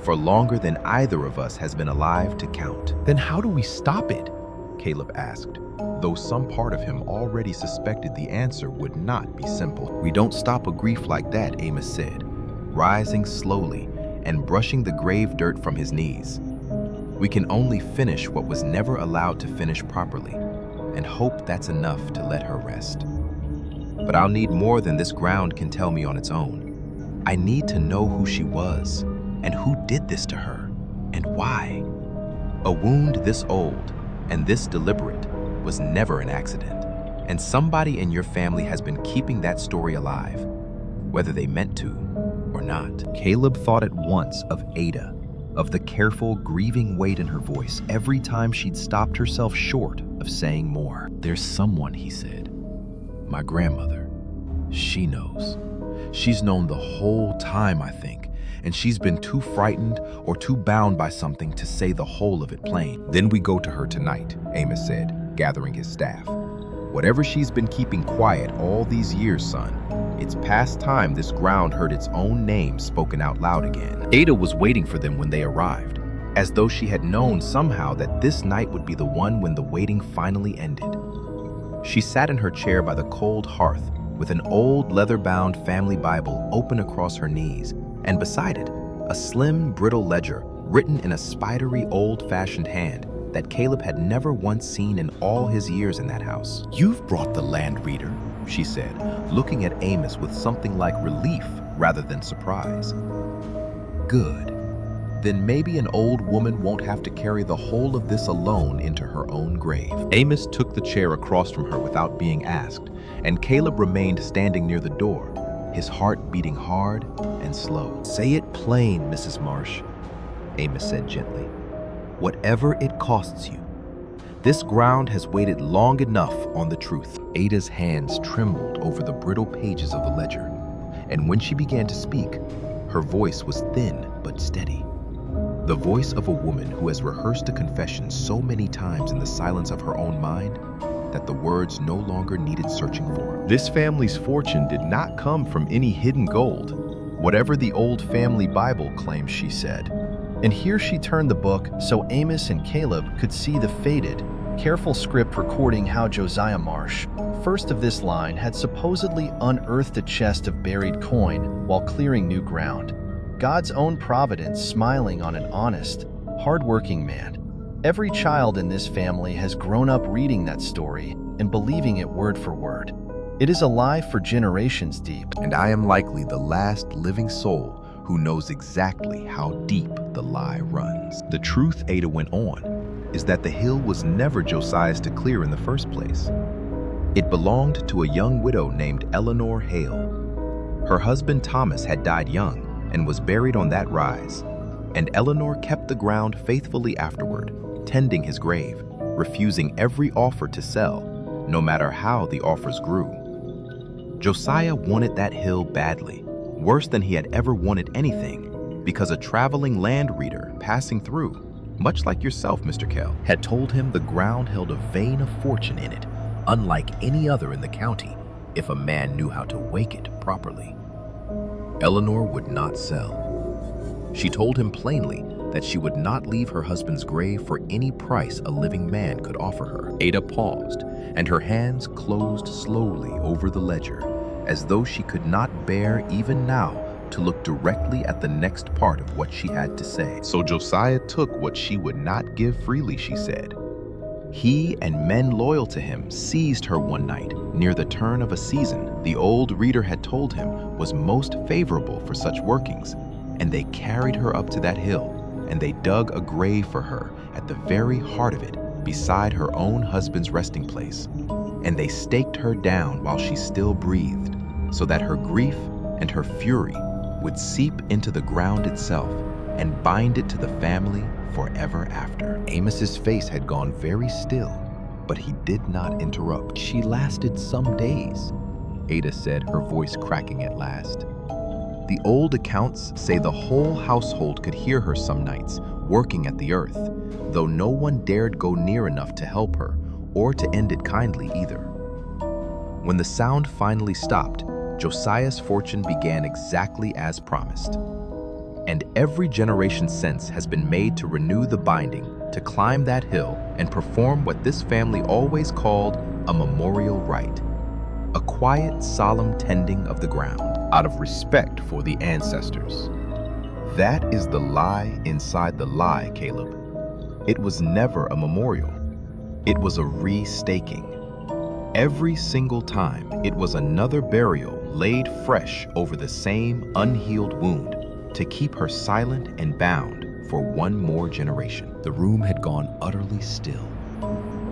for longer than either of us has been alive to count. Then how do we stop it? Caleb asked, though some part of him already suspected the answer would not be simple. We don't stop a grief like that, Amos said, rising slowly and brushing the grave dirt from his knees. We can only finish what was never allowed to finish properly, and hope that's enough to let her rest. But I'll need more than this ground can tell me on its own. I need to know who she was, and who did this to her, and why. A wound this old and this deliberate was never an accident, and somebody in your family has been keeping that story alive, whether they meant to or not. Caleb thought at once of Ada, of the careful, grieving weight in her voice every time she'd stopped herself short of saying more. There's someone, he said. My grandmother. She knows. She's known the whole time, I think, and she's been too frightened or too bound by something to say the whole of it plain. Then we go to her tonight, Amos said, gathering his staff. Whatever she's been keeping quiet all these years, son, it's past time this ground heard its own name spoken out loud again. Ada was waiting for them when they arrived, as though she had known somehow that this night would be the one when the waiting finally ended. She sat in her chair by the cold hearth with an old leather-bound family Bible open across her knees, and beside it, a slim, brittle ledger written in a spidery, old-fashioned hand that Caleb had never once seen in all his years in that house. You've brought the land reader, she said, looking at Amos with something like relief rather than surprise. Good. Then maybe an old woman won't have to carry the whole of this alone into her own grave. Amos took the chair across from her without being asked, and Caleb remained standing near the door, his heart beating hard and slow. Say it plain, Mrs. Marsh, Amos said gently. Whatever it costs you. This ground has waited long enough on the truth. Ada's hands trembled over the brittle pages of the ledger, and when she began to speak, her voice was thin but steady. The voice of a woman who has rehearsed a confession so many times in the silence of her own mind that the words no longer needed searching for. This family's fortune did not come from any hidden gold, whatever the old family Bible claims, she said. And here she turned the book so Amos and Caleb could see the faded, careful script recording how Josiah Marsh, first of this line, had supposedly unearthed a chest of buried coin while clearing new ground. God's own providence smiling on an honest, hard-working man. Every child in this family has grown up reading that story and believing it word for word. It is alive for generations deep. And I am likely the last living soul who knows exactly how deep the lie runs. The truth, Ada went on, is that the hill was never Josiah's to clear in the first place. It belonged to a young widow named Eleanor Hale. Her husband Thomas had died young and was buried on that rise, and Eleanor kept the ground faithfully afterward, tending his grave, refusing every offer to sell, no matter how the offers grew. Josiah wanted that hill badly, worse than he had ever wanted anything, because a traveling land reader passing through, much like yourself, Mr. Kell, had told him the ground held a vein of fortune in it, unlike any other in the county if a man knew how to wake it properly. Eleanor would not sell. She told him plainly that she would not leave her husband's grave for any price a living man could offer her. Ada paused, and her hands closed slowly over the ledger, as though she could not bear even now to look directly at the next part of what she had to say. So Josiah took what she would not give freely, she said. He and men loyal to him seized her one night near the turn of a season the old reader had told him was most favorable for such workings, and they carried her up to that hill, and they dug a grave for her at the very heart of it, beside her own husband's resting place. And they staked her down while she still breathed, so that her grief and her fury would seep into the ground itself and bind it to the family forever after. Amos's face had gone very still, but he did not interrupt. She lasted some days, Ada said, her voice cracking at last. The old accounts say the whole household could hear her some nights, working at the earth, though no one dared go near enough to help her, or to end it kindly either. When the sound finally stopped, Josiah's fortune began exactly as promised. And every generation since has been made to renew the binding, to climb that hill and perform what this family always called a memorial rite, a quiet, solemn tending of the ground, out of respect for the ancestors. That is the lie inside the lie, Caleb. It was never a memorial. It was a restaking. Every single time, it was another burial laid fresh over the same unhealed wound to keep her silent and bound for one more generation. The room had gone utterly still.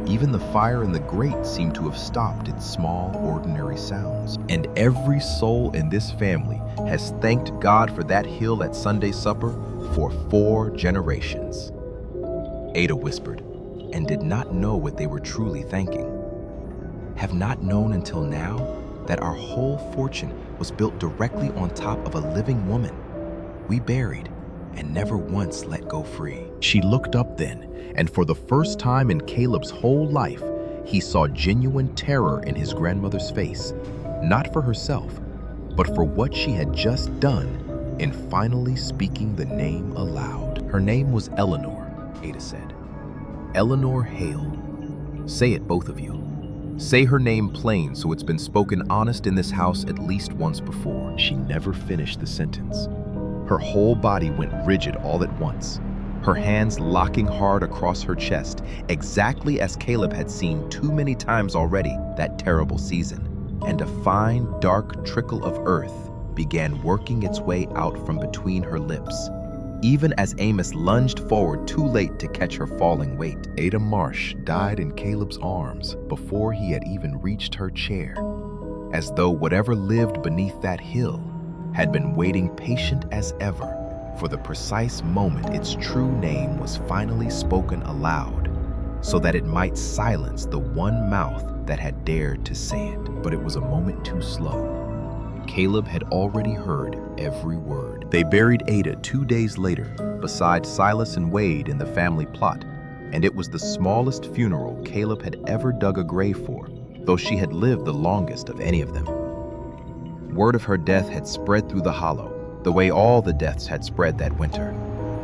Even the fire in the grate seemed to have stopped its small, ordinary sounds. And every soul in this family has thanked God for that hill at Sunday supper for 4 generations. Ada whispered, and did not know what they were truly thanking. Have not known until now that our whole fortune was built directly on top of a living woman we buried and never once let go free. She looked up then, and for the first time in Caleb's whole life, he saw genuine terror in his grandmother's face, not for herself, but for what she had just done in finally speaking the name aloud. Her name was Eleanor, Ada said. Eleanor Hale. Say it, both of you. Say her name plain so it's been spoken honest in this house at least once before. She never finished the sentence. Her whole body went rigid all at once, her hands locking hard across her chest, exactly as Caleb had seen too many times already that terrible season, and a fine, dark trickle of earth began working its way out from between her lips, even as Amos lunged forward too late to catch her falling weight. Ada Marsh died in Caleb's arms before he had even reached her chair, as though whatever lived beneath that hill had been waiting patient as ever for the precise moment its true name was finally spoken aloud, so that it might silence the one mouth that had dared to say it. But it was a moment too slow. Caleb had already heard every word. They buried Ada 2 days later, beside Silas and Wade in the family plot, and it was the smallest funeral Caleb had ever dug a grave for, though she had lived the longest of any of them. Word of her death had spread through the hollow, the way all the deaths had spread that winter,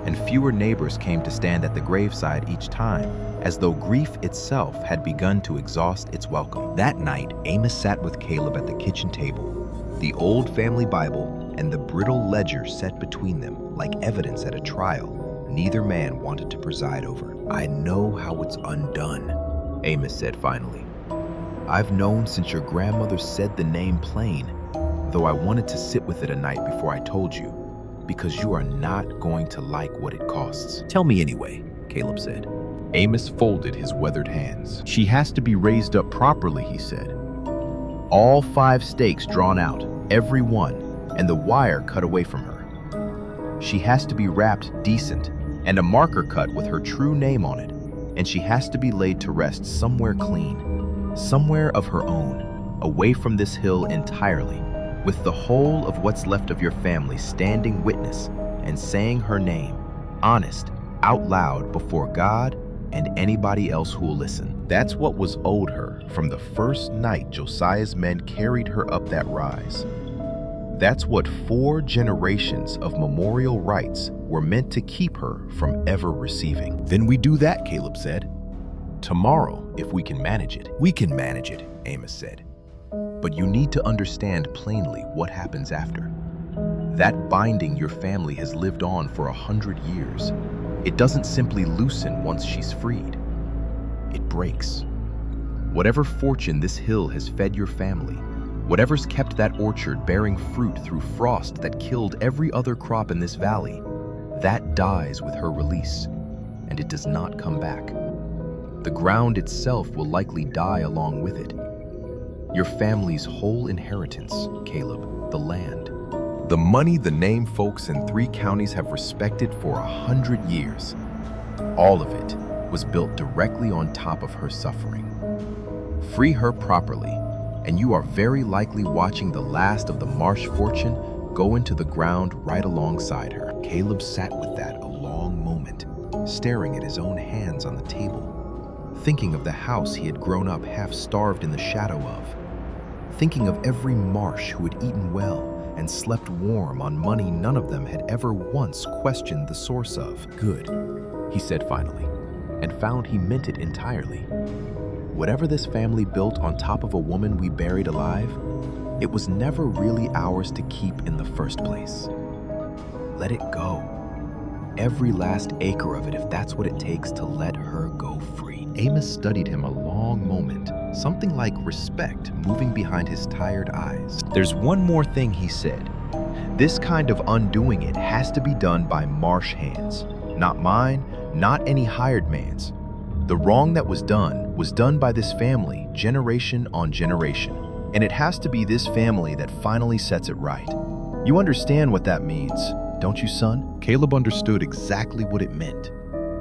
and fewer neighbors came to stand at the graveside each time, as though grief itself had begun to exhaust its welcome. That night, Amos sat with Caleb at the kitchen table, the old family Bible and the brittle ledger set between them like evidence at a trial neither man wanted to preside over. I know how it's undone, Amos said finally. I've known since your grandmother said the name plain, though I wanted to sit with it a night before I told you, because you are not going to like what it costs. Tell me anyway, Caleb said. Amos folded his weathered hands. She has to be raised up properly, he said. All 5 stakes drawn out, every one, and the wire cut away from her. She has to be wrapped decent, and a marker cut with her true name on it, and she has to be laid to rest somewhere clean, somewhere of her own, away from this hill entirely, with the whole of what's left of your family standing witness and saying her name, honest, out loud before God and anybody else who will listen. That's what was owed her from the first night Josiah's men carried her up that rise. That's what 4 generations of memorial rites were meant to keep her from ever receiving. Then we do that, Caleb said. Tomorrow, if we can manage it. We can manage it, Amos said. But you need to understand plainly what happens after. That binding your family has lived on for 100 years. It doesn't simply loosen once she's freed. It breaks. Whatever fortune this hill has fed your family, whatever's kept that orchard bearing fruit through frost that killed every other crop in this valley, that dies with her release, and it does not come back. The ground itself will likely die along with it. Your family's whole inheritance, Caleb, the land. The money the name folks in 3 counties have respected for 100 years. All of it was built directly on top of her suffering. Free her properly, and you are very likely watching the last of the Marsh fortune go into the ground right alongside her. Caleb sat with that a long moment, staring at his own hands on the table, thinking of the house he had grown up half-starved in the shadow of, thinking of every Marsh who had eaten well and slept warm on money none of them had ever once questioned the source of. Good, he said finally, and found he meant it entirely. Whatever this family built on top of a woman we buried alive, it was never really ours to keep in the first place. Let it go. Every last acre of it, if that's what it takes to let her go free. Amos studied him a long moment, something like respect moving behind his tired eyes. There's one more thing he said. This kind of undoing it has to be done by Marsh hands. Not mine, not any hired man's. The wrong that was done by this family generation on generation. And it has to be this family that finally sets it right. You understand what that means, don't you, son? Caleb understood exactly what it meant,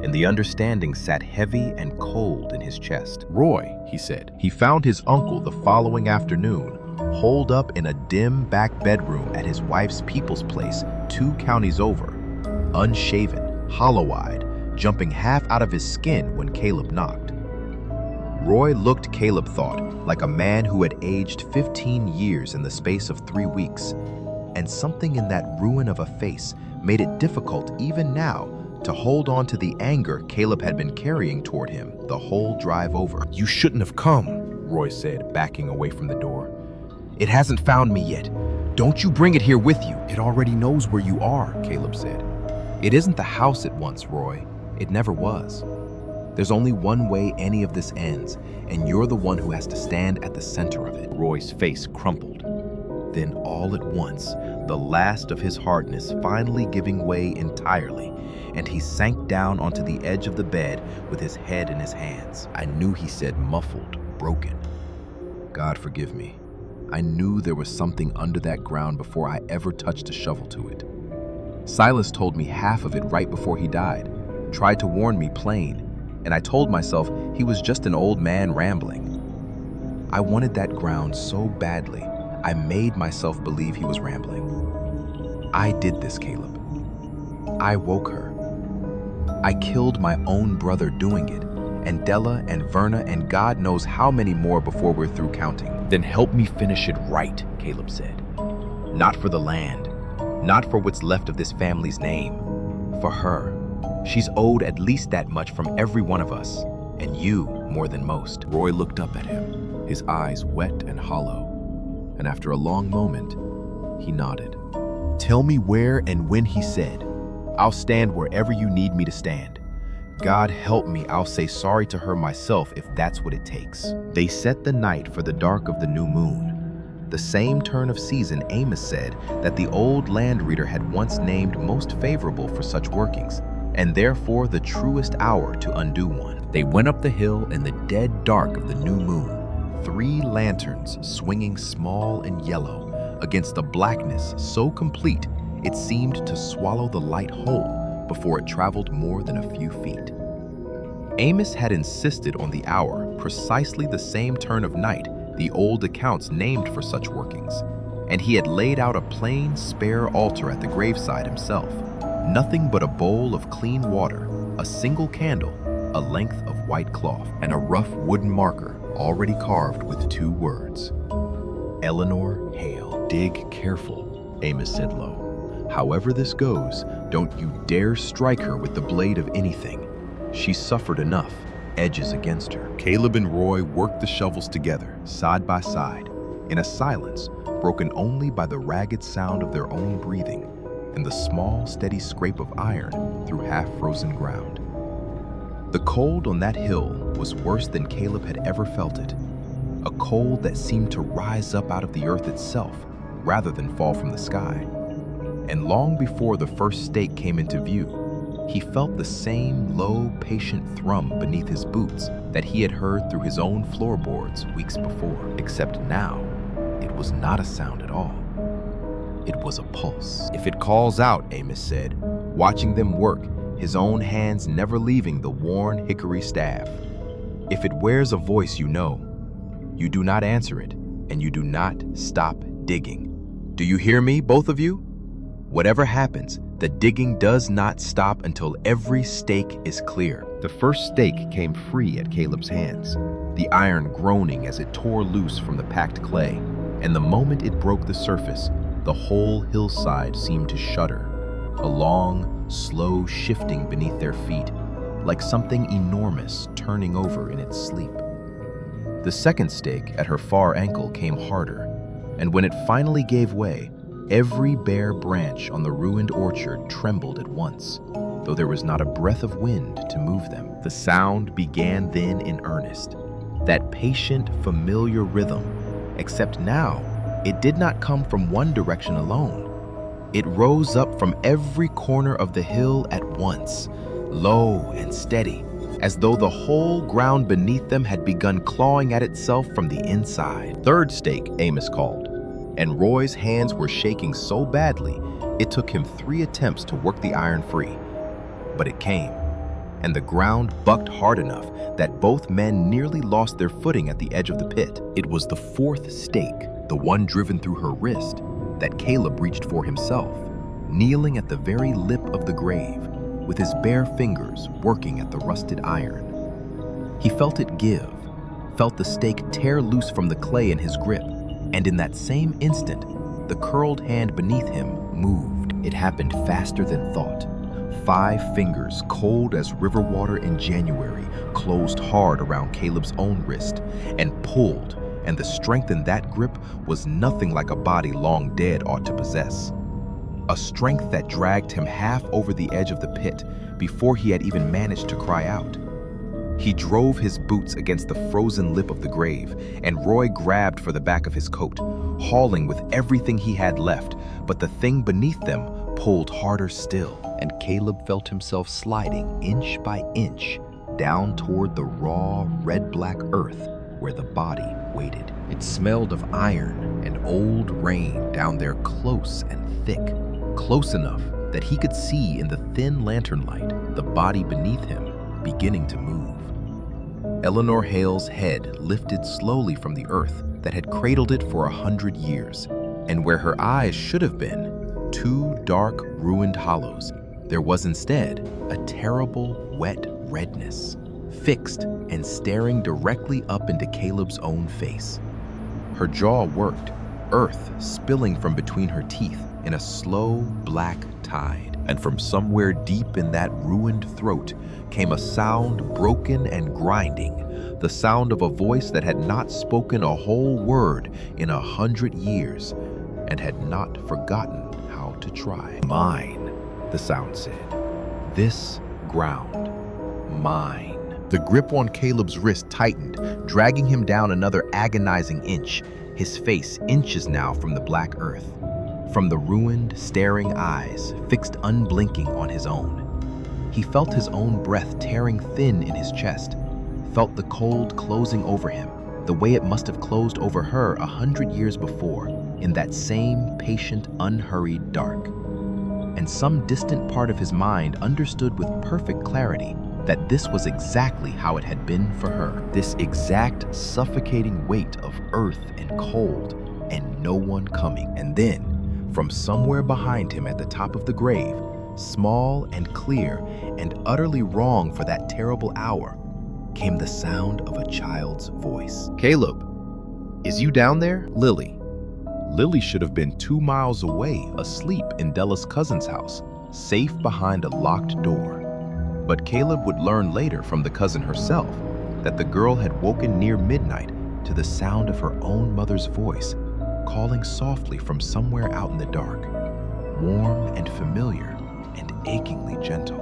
and the understanding sat heavy and cold in his chest. Roy, he said. He found his uncle the following afternoon, holed up in a dim back bedroom at his wife's people's place 2 counties over, unshaven, hollow-eyed, jumping half out of his skin when Caleb knocked. Roy looked, Caleb thought, like a man who had aged 15 years in the space of 3 weeks, and something in that ruin of a face made it difficult even now to hold on to the anger Caleb had been carrying toward him the whole drive over. You shouldn't have come, Roy said, backing away from the door. It hasn't found me yet. Don't you bring it here with you. It already knows where you are, Caleb said. It isn't the house it wants, Roy. It never was. There's only one way any of this ends, and you're the one who has to stand at the center of it. Roy's face crumpled. Then all at once, the last of his hardness finally giving way entirely, and he sank down onto the edge of the bed with his head in his hands. I knew, he said, muffled, broken. God forgive me. I knew there was something under that ground before I ever touched a shovel to it. Silas told me half of it right before he died, tried to warn me plain, and I told myself he was just an old man rambling. I wanted that ground so badly, I made myself believe he was rambling. I did this, Caleb. I woke her. I killed my own brother doing it, and Della and Verna and God knows how many more before we're through counting. Then help me finish it right, Caleb said. Not for the land, not for what's left of this family's name. For her. She's owed at least that much from every one of us, and you more than most. Roy looked up at him, his eyes wet and hollow, and after a long moment, he nodded. Tell me where and when, he said. I'll stand wherever you need me to stand. God help me, I'll say sorry to her myself if that's what it takes. They set the night for the dark of the new moon. The same turn of season Amos said that the old land reader had once named most favorable for such workings, and therefore the truest hour to undo one. They went up the hill in the dead dark of the new moon, 3 lanterns swinging small and yellow against a blackness so complete it seemed to swallow the light whole before it traveled more than a few feet. Amos had insisted on the hour, precisely the same turn of night the old accounts named for such workings, and he had laid out a plain, spare altar at the graveside himself. Nothing but a bowl of clean water, a single candle, a length of white cloth, and a rough wooden marker already carved with 2 words. Eleanor Hale. Dig careful, Amos said low. However this goes, don't you dare strike her with the blade of anything. She suffered enough, edges against her. Caleb and Roy worked the shovels together, side by side, in a silence broken only by the ragged sound of their own breathing and the small, steady scrape of iron through half-frozen ground. The cold on that hill was worse than Caleb had ever felt it, a cold that seemed to rise up out of the earth itself rather than fall from the sky. And long before the first stake came into view, he felt the same low, patient thrum beneath his boots that he had heard through his own floorboards weeks before. Except now, it was not a sound at all. It was a pulse. If it calls out, Amos said, watching them work, his own hands never leaving the worn hickory staff. If it wears a voice you know, you do not answer it, and you do not stop digging. Do you hear me, both of you? Whatever happens, the digging does not stop until every stake is clear. The first stake came free at Caleb's hands, The iron groaning as it tore loose from the packed clay, and the moment it broke the surface, the whole hillside seemed to shudder, a long, slow shifting beneath their feet, like something enormous turning over in its sleep. The second stake at her far ankle came harder, and when it finally gave way, every bare branch on the ruined orchard trembled at once, though there was not a breath of wind to move them. The sound began then in earnest, that patient, familiar rhythm, except now it did not come from one direction alone. It rose up from every corner of the hill at once, low and steady, as though the whole ground beneath them had begun clawing at itself from the inside. Third stake, Amos called, and Roy's hands were shaking so badly it took him 3 attempts to work the iron free. But it came, and the ground bucked hard enough that both men nearly lost their footing at the edge of the pit. It was the 4th stake, the one driven through her wrist, that Caleb reached for himself, kneeling at the very lip of the grave, with his bare fingers working at the rusted iron. He felt it give, felt the stake tear loose from the clay in his grip, and in that same instant, the curled hand beneath him moved. It happened faster than thought. 5 fingers, cold as river water in January, closed hard around Caleb's own wrist and pulled, and the strength in that grip was nothing like a body long dead ought to possess. A strength that dragged him half over the edge of the pit before he had even managed to cry out. He drove his boots against the frozen lip of the grave, and Roy grabbed for the back of his coat, hauling with everything he had left, but the thing beneath them pulled harder still, and Caleb felt himself sliding inch by inch down toward the raw, red-black earth where the body waited. It smelled of iron and old rain down there, close and thick, close enough that he could see in the thin lantern light the body beneath him beginning to move. Eleanor Hale's head lifted slowly from the earth that had cradled it for 100 years, and where her eyes should have been, 2 dark, ruined hollows, there was instead a terrible, wet redness, fixed and staring directly up into Caleb's own face. Her jaw worked, earth spilling from between her teeth in a slow, black tide. And from somewhere deep in that ruined throat came a sound broken and grinding, the sound of a voice that had not spoken a whole word in 100 years and had not forgotten how to try. Mine, the sound said. This ground, mine. The grip on Caleb's wrist tightened, dragging him down another agonizing inch, his face inches now from the black earth, from the ruined, staring eyes fixed unblinking on his own. He felt his own breath tearing thin in his chest, felt the cold closing over him, the way it must have closed over her 100 years before, in that same patient, unhurried dark. And some distant part of his mind understood with perfect clarity that this was exactly how it had been for her. This exact suffocating weight of earth and cold, and no one coming. And then, from somewhere behind him at the top of the grave, small and clear and utterly wrong for that terrible hour, came the sound of a child's voice. "Caleb, is you down there?" Lily. Lily should have been 2 miles away, asleep in Della's cousin's house, safe behind a locked door. But Caleb would learn later from the cousin herself that the girl had woken near midnight to the sound of her own mother's voice, calling softly from somewhere out in the dark, warm and familiar and achingly gentle,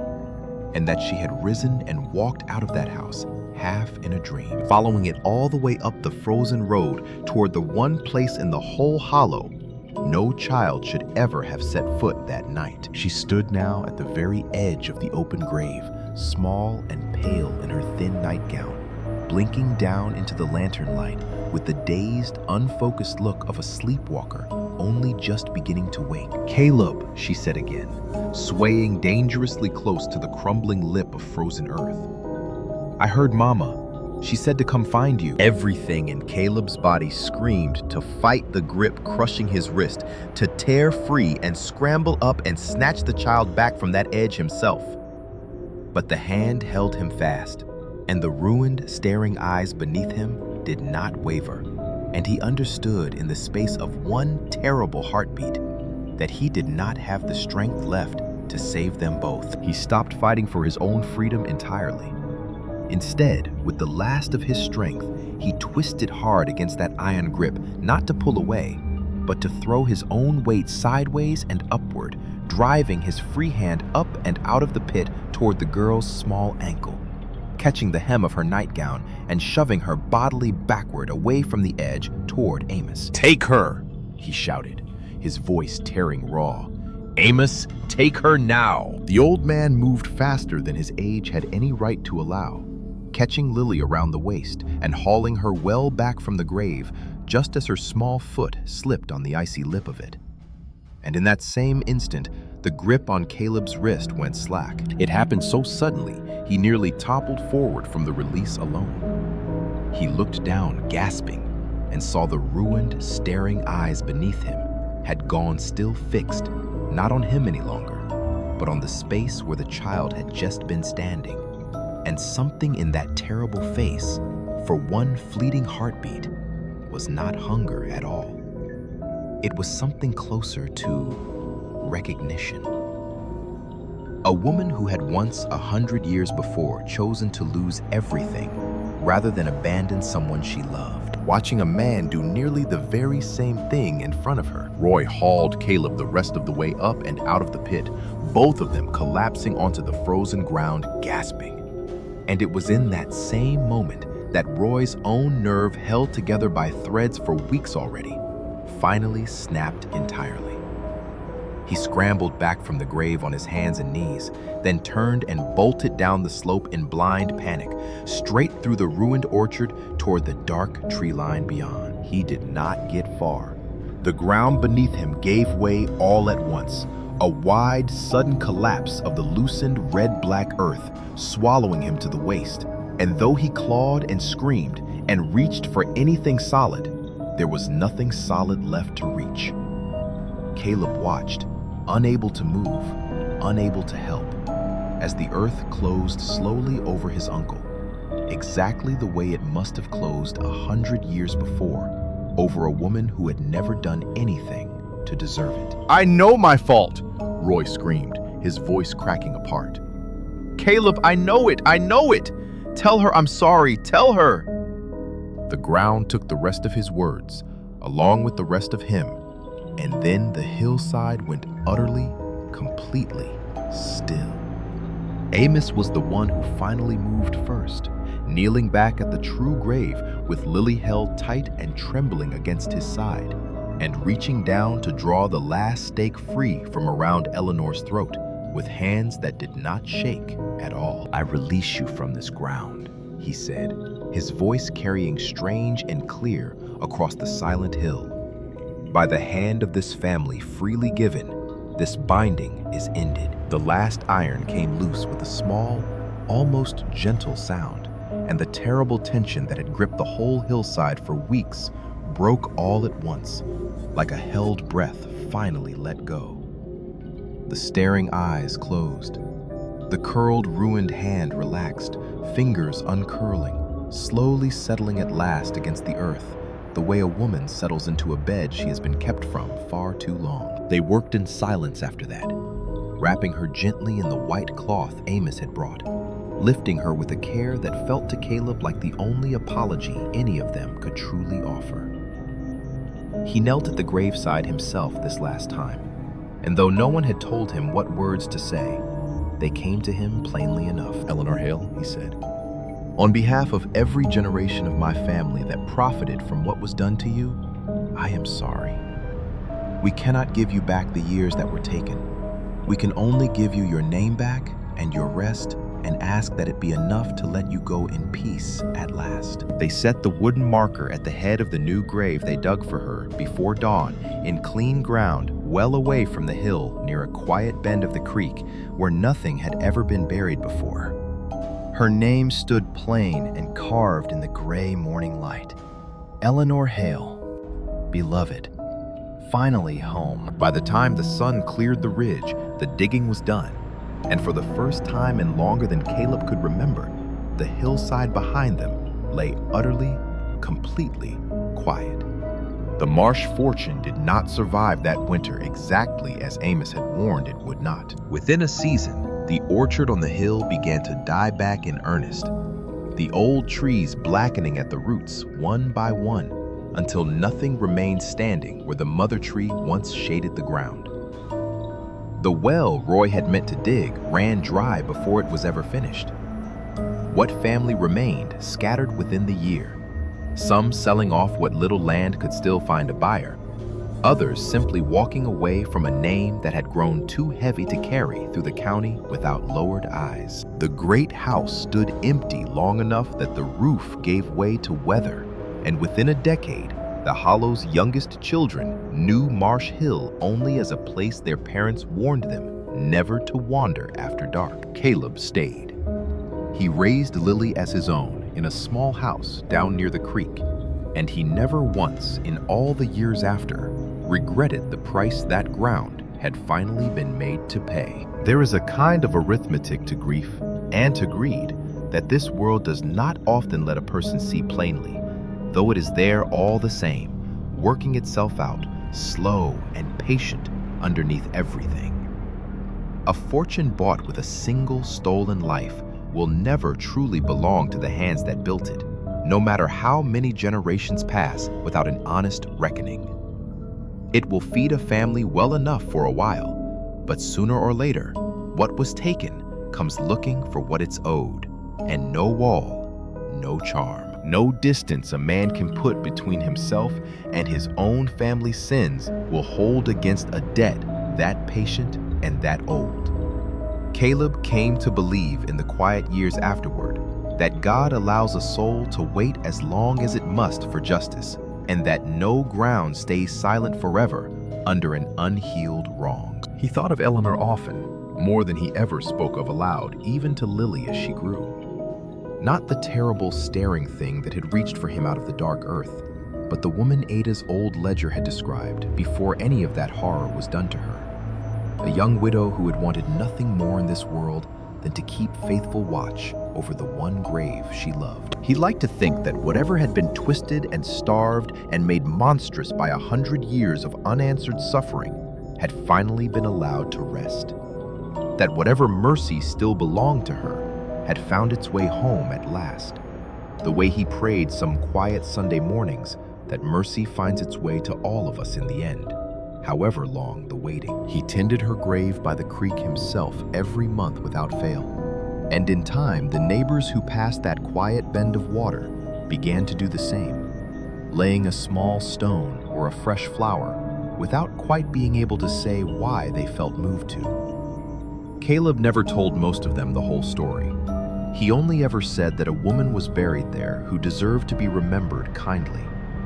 and that she had risen and walked out of that house half in a dream, following it all the way up the frozen road toward the one place in the whole hollow no child should ever have set foot that night. She stood now at the very edge of the open grave, small and pale in her thin nightgown, blinking down into the lantern light with the dazed, unfocused look of a sleepwalker only just beginning to wake. "Caleb," she said again, swaying dangerously close to the crumbling lip of frozen earth. "I heard Mama. She said to come find you." Everything in Caleb's body screamed to fight the grip crushing his wrist, to tear free and scramble up and snatch the child back from that edge himself. But the hand held him fast, and the ruined, staring eyes beneath him did not waver, and he understood in the space of one terrible heartbeat that he did not have the strength left to save them both. He stopped fighting for his own freedom entirely. Instead, with the last of his strength, he twisted hard against that iron grip, not to pull away, but to throw his own weight sideways and upward, driving his free hand up and out of the pit toward the girl's small ankle, catching the hem of her nightgown and shoving her bodily backward away from the edge toward Amos. "Take her!" he shouted, his voice tearing raw. "Amos, take her now!" The old man moved faster than his age had any right to allow, catching Lily around the waist and hauling her well back from the grave just as her small foot slipped on the icy lip of it. And in that same instant, the grip on Caleb's wrist went slack. It happened so suddenly, he nearly toppled forward from the release alone. He looked down, gasping, and saw the ruined, staring eyes beneath him had gone still fixed, not on him any longer, but on the space where the child had just been standing. And something in that terrible face, for one fleeting heartbeat, was not hunger at all. It was something closer to recognition. A woman who had once 100 years before chosen to lose everything rather than abandon someone she loved, watching a man do nearly the very same thing in front of her. Roy hauled Caleb the rest of the way up and out of the pit, both of them collapsing onto the frozen ground, gasping. And it was in that same moment that Roy's own nerve, held together by threads for weeks already, finally snapped entirely. He scrambled back from the grave on his hands and knees, then turned and bolted down the slope in blind panic, straight through the ruined orchard toward the dark tree line beyond. He did not get far. The ground beneath him gave way all at once, a wide, sudden collapse of the loosened red-black earth, swallowing him to the waist. And though he clawed and screamed and reached for anything solid, there was nothing solid left to reach. Caleb watched, unable to move, unable to help, as the earth closed slowly over his uncle, exactly the way it must have closed 100 years before, over a woman who had never done anything to deserve it. "I know my fault," Roy screamed, his voice cracking apart. "Caleb, I know it! I know it! Tell her I'm sorry! Tell her!" The ground took the rest of his words, along with the rest of him, and then the hillside went utterly, completely still. Amos was the one who finally moved first, kneeling back at the true grave with Lily held tight and trembling against his side, and reaching down to draw the last stake free from around Eleanor's throat with hands that did not shake at all. "I release you from this ground," he said, his voice carrying strange and clear across the silent hill. "By the hand of this family freely given, this binding is ended." The last iron came loose with a small, almost gentle sound, and the terrible tension that had gripped the whole hillside for weeks broke all at once, like a held breath finally let go. The staring eyes closed. The curled, ruined hand relaxed, fingers uncurling, slowly settling at last against the earth, the way a woman settles into a bed she has been kept from far too long. They worked in silence after that, wrapping her gently in the white cloth Amos had brought, lifting her with a care that felt to Caleb like the only apology any of them could truly offer. He knelt at the graveside himself this last time, and though no one had told him what words to say, they came to him plainly enough. "Eleanor Hale," he said, "on behalf of every generation of my family that profited from what was done to you, I am sorry. We cannot give you back the years that were taken. We can only give you your name back and your rest and ask that it be enough to let you go in peace at last." They set the wooden marker at the head of the new grave they dug for her before dawn in clean ground well away from the hill near a quiet bend of the creek where nothing had ever been buried before. Her name stood plain and carved in the gray morning light. Eleanor Hale, beloved, finally home. By the time the sun cleared the ridge, the digging was done, and for the first time in longer than Caleb could remember, the hillside behind them lay utterly, completely quiet. The marsh fortune did not survive that winter exactly as Amos had warned it would not. Within a season, the orchard on the hill began to die back in earnest, the old trees blackening at the roots one by one until nothing remained standing where the mother tree once shaded the ground. The well Roy had meant to dig ran dry before it was ever finished. What family remained scattered within the year, some selling off what little land could still find a buyer, others simply walking away from a name that had grown too heavy to carry through the county without lowered eyes. The great house stood empty long enough that the roof gave way to weather, and within a decade, the Hollow's youngest children knew Marsh Hill only as a place their parents warned them never to wander after dark. Caleb stayed. He raised Lily as his own in a small house down near the creek, and he never once in all the years after regretted the price that ground had finally been made to pay. There is a kind of arithmetic to grief and to greed that this world does not often let a person see plainly, though it is there all the same, working itself out, slow and patient underneath everything. A fortune bought with a single stolen life will never truly belong to the hands that built it, no matter how many generations pass without an honest reckoning. It will feed a family well enough for a while, but sooner or later, what was taken comes looking for what it's owed, and no wall, no charm, no distance a man can put between himself and his own family's sins will hold against a debt that patient and that old. Caleb came to believe in the quiet years afterward that God allows a soul to wait as long as it must for justice, and that no ground stays silent forever under an unhealed wrong. He thought of Eleanor often, more than he ever spoke of aloud, even to Lily as she grew. Not the terrible staring thing that had reached for him out of the dark earth, but the woman Ada's old ledger had described before any of that horror was done to her. A young widow who had wanted nothing more in this world than to keep faithful watch over the one grave she loved. He liked to think that whatever had been twisted and starved and made monstrous by 100 years of unanswered suffering had finally been allowed to rest. That whatever mercy still belonged to her had found its way home at last, the way he prayed some quiet Sunday mornings that mercy finds its way to all of us in the end, however long the waiting. He tended her grave by the creek himself every month without fail, and in time the neighbors who passed that quiet bend of water began to do the same, laying a small stone or a fresh flower without quite being able to say why they felt moved to. Caleb never told most of them the whole story. He only ever said that a woman was buried there who deserved to be remembered kindly,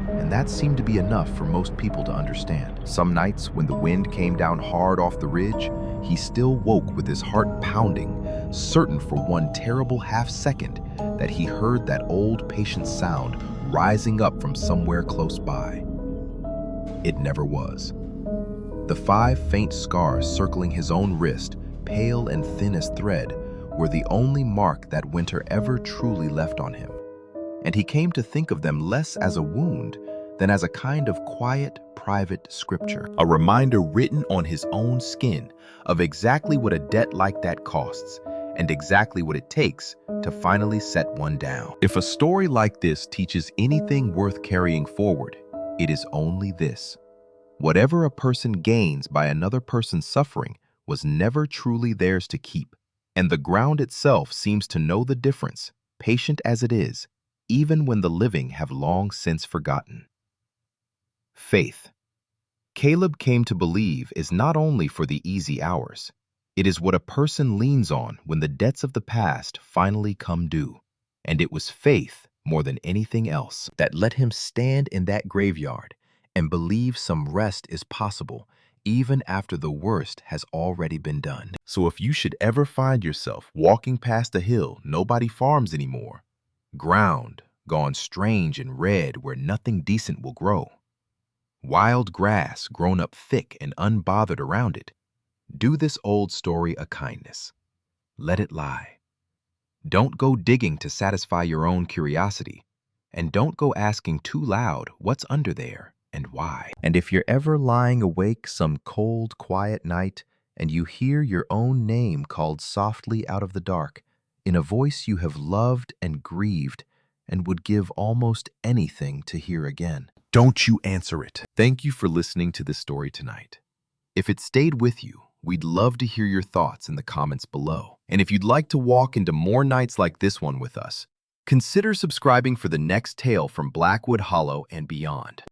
and that seemed to be enough for most people to understand. Some nights, when the wind came down hard off the ridge, he still woke with his heart pounding, certain for one terrible half-second that he heard that old patient sound rising up from somewhere close by. It never was. The 5 faint scars circling his own wrist, pale and thin as thread, were the only mark that winter ever truly left on him. And he came to think of them less as a wound than as a kind of quiet, private scripture. A reminder written on his own skin of exactly what a debt like that costs and exactly what it takes to finally set one down. If a story like this teaches anything worth carrying forward, it is only this. Whatever a person gains by another person's suffering was never truly theirs to keep, and the ground itself seems to know the difference, patient as it is, even when the living have long since forgotten. Faith. Caleb came to believe is not only for the easy hours. It is what a person leans on when the debts of the past finally come due. And it was faith, more than anything else, that let him stand in that graveyard and believe some rest is possible, even after the worst has already been done. So if you should ever find yourself walking past a hill nobody farms anymore, ground gone strange and red where nothing decent will grow, wild grass grown up thick and unbothered around it, do this old story a kindness. Let it lie. Don't go digging to satisfy your own curiosity, and don't go asking too loud what's under there and why. And if you're ever lying awake some cold, quiet night and you hear your own name called softly out of the dark, in a voice you have loved and grieved and would give almost anything to hear again, don't you answer it. Thank you for listening to this story tonight. If it stayed with you, we'd love to hear your thoughts in the comments below. And if you'd like to walk into more nights like this one with us, consider subscribing for the next tale from Blackwood Hollow and beyond.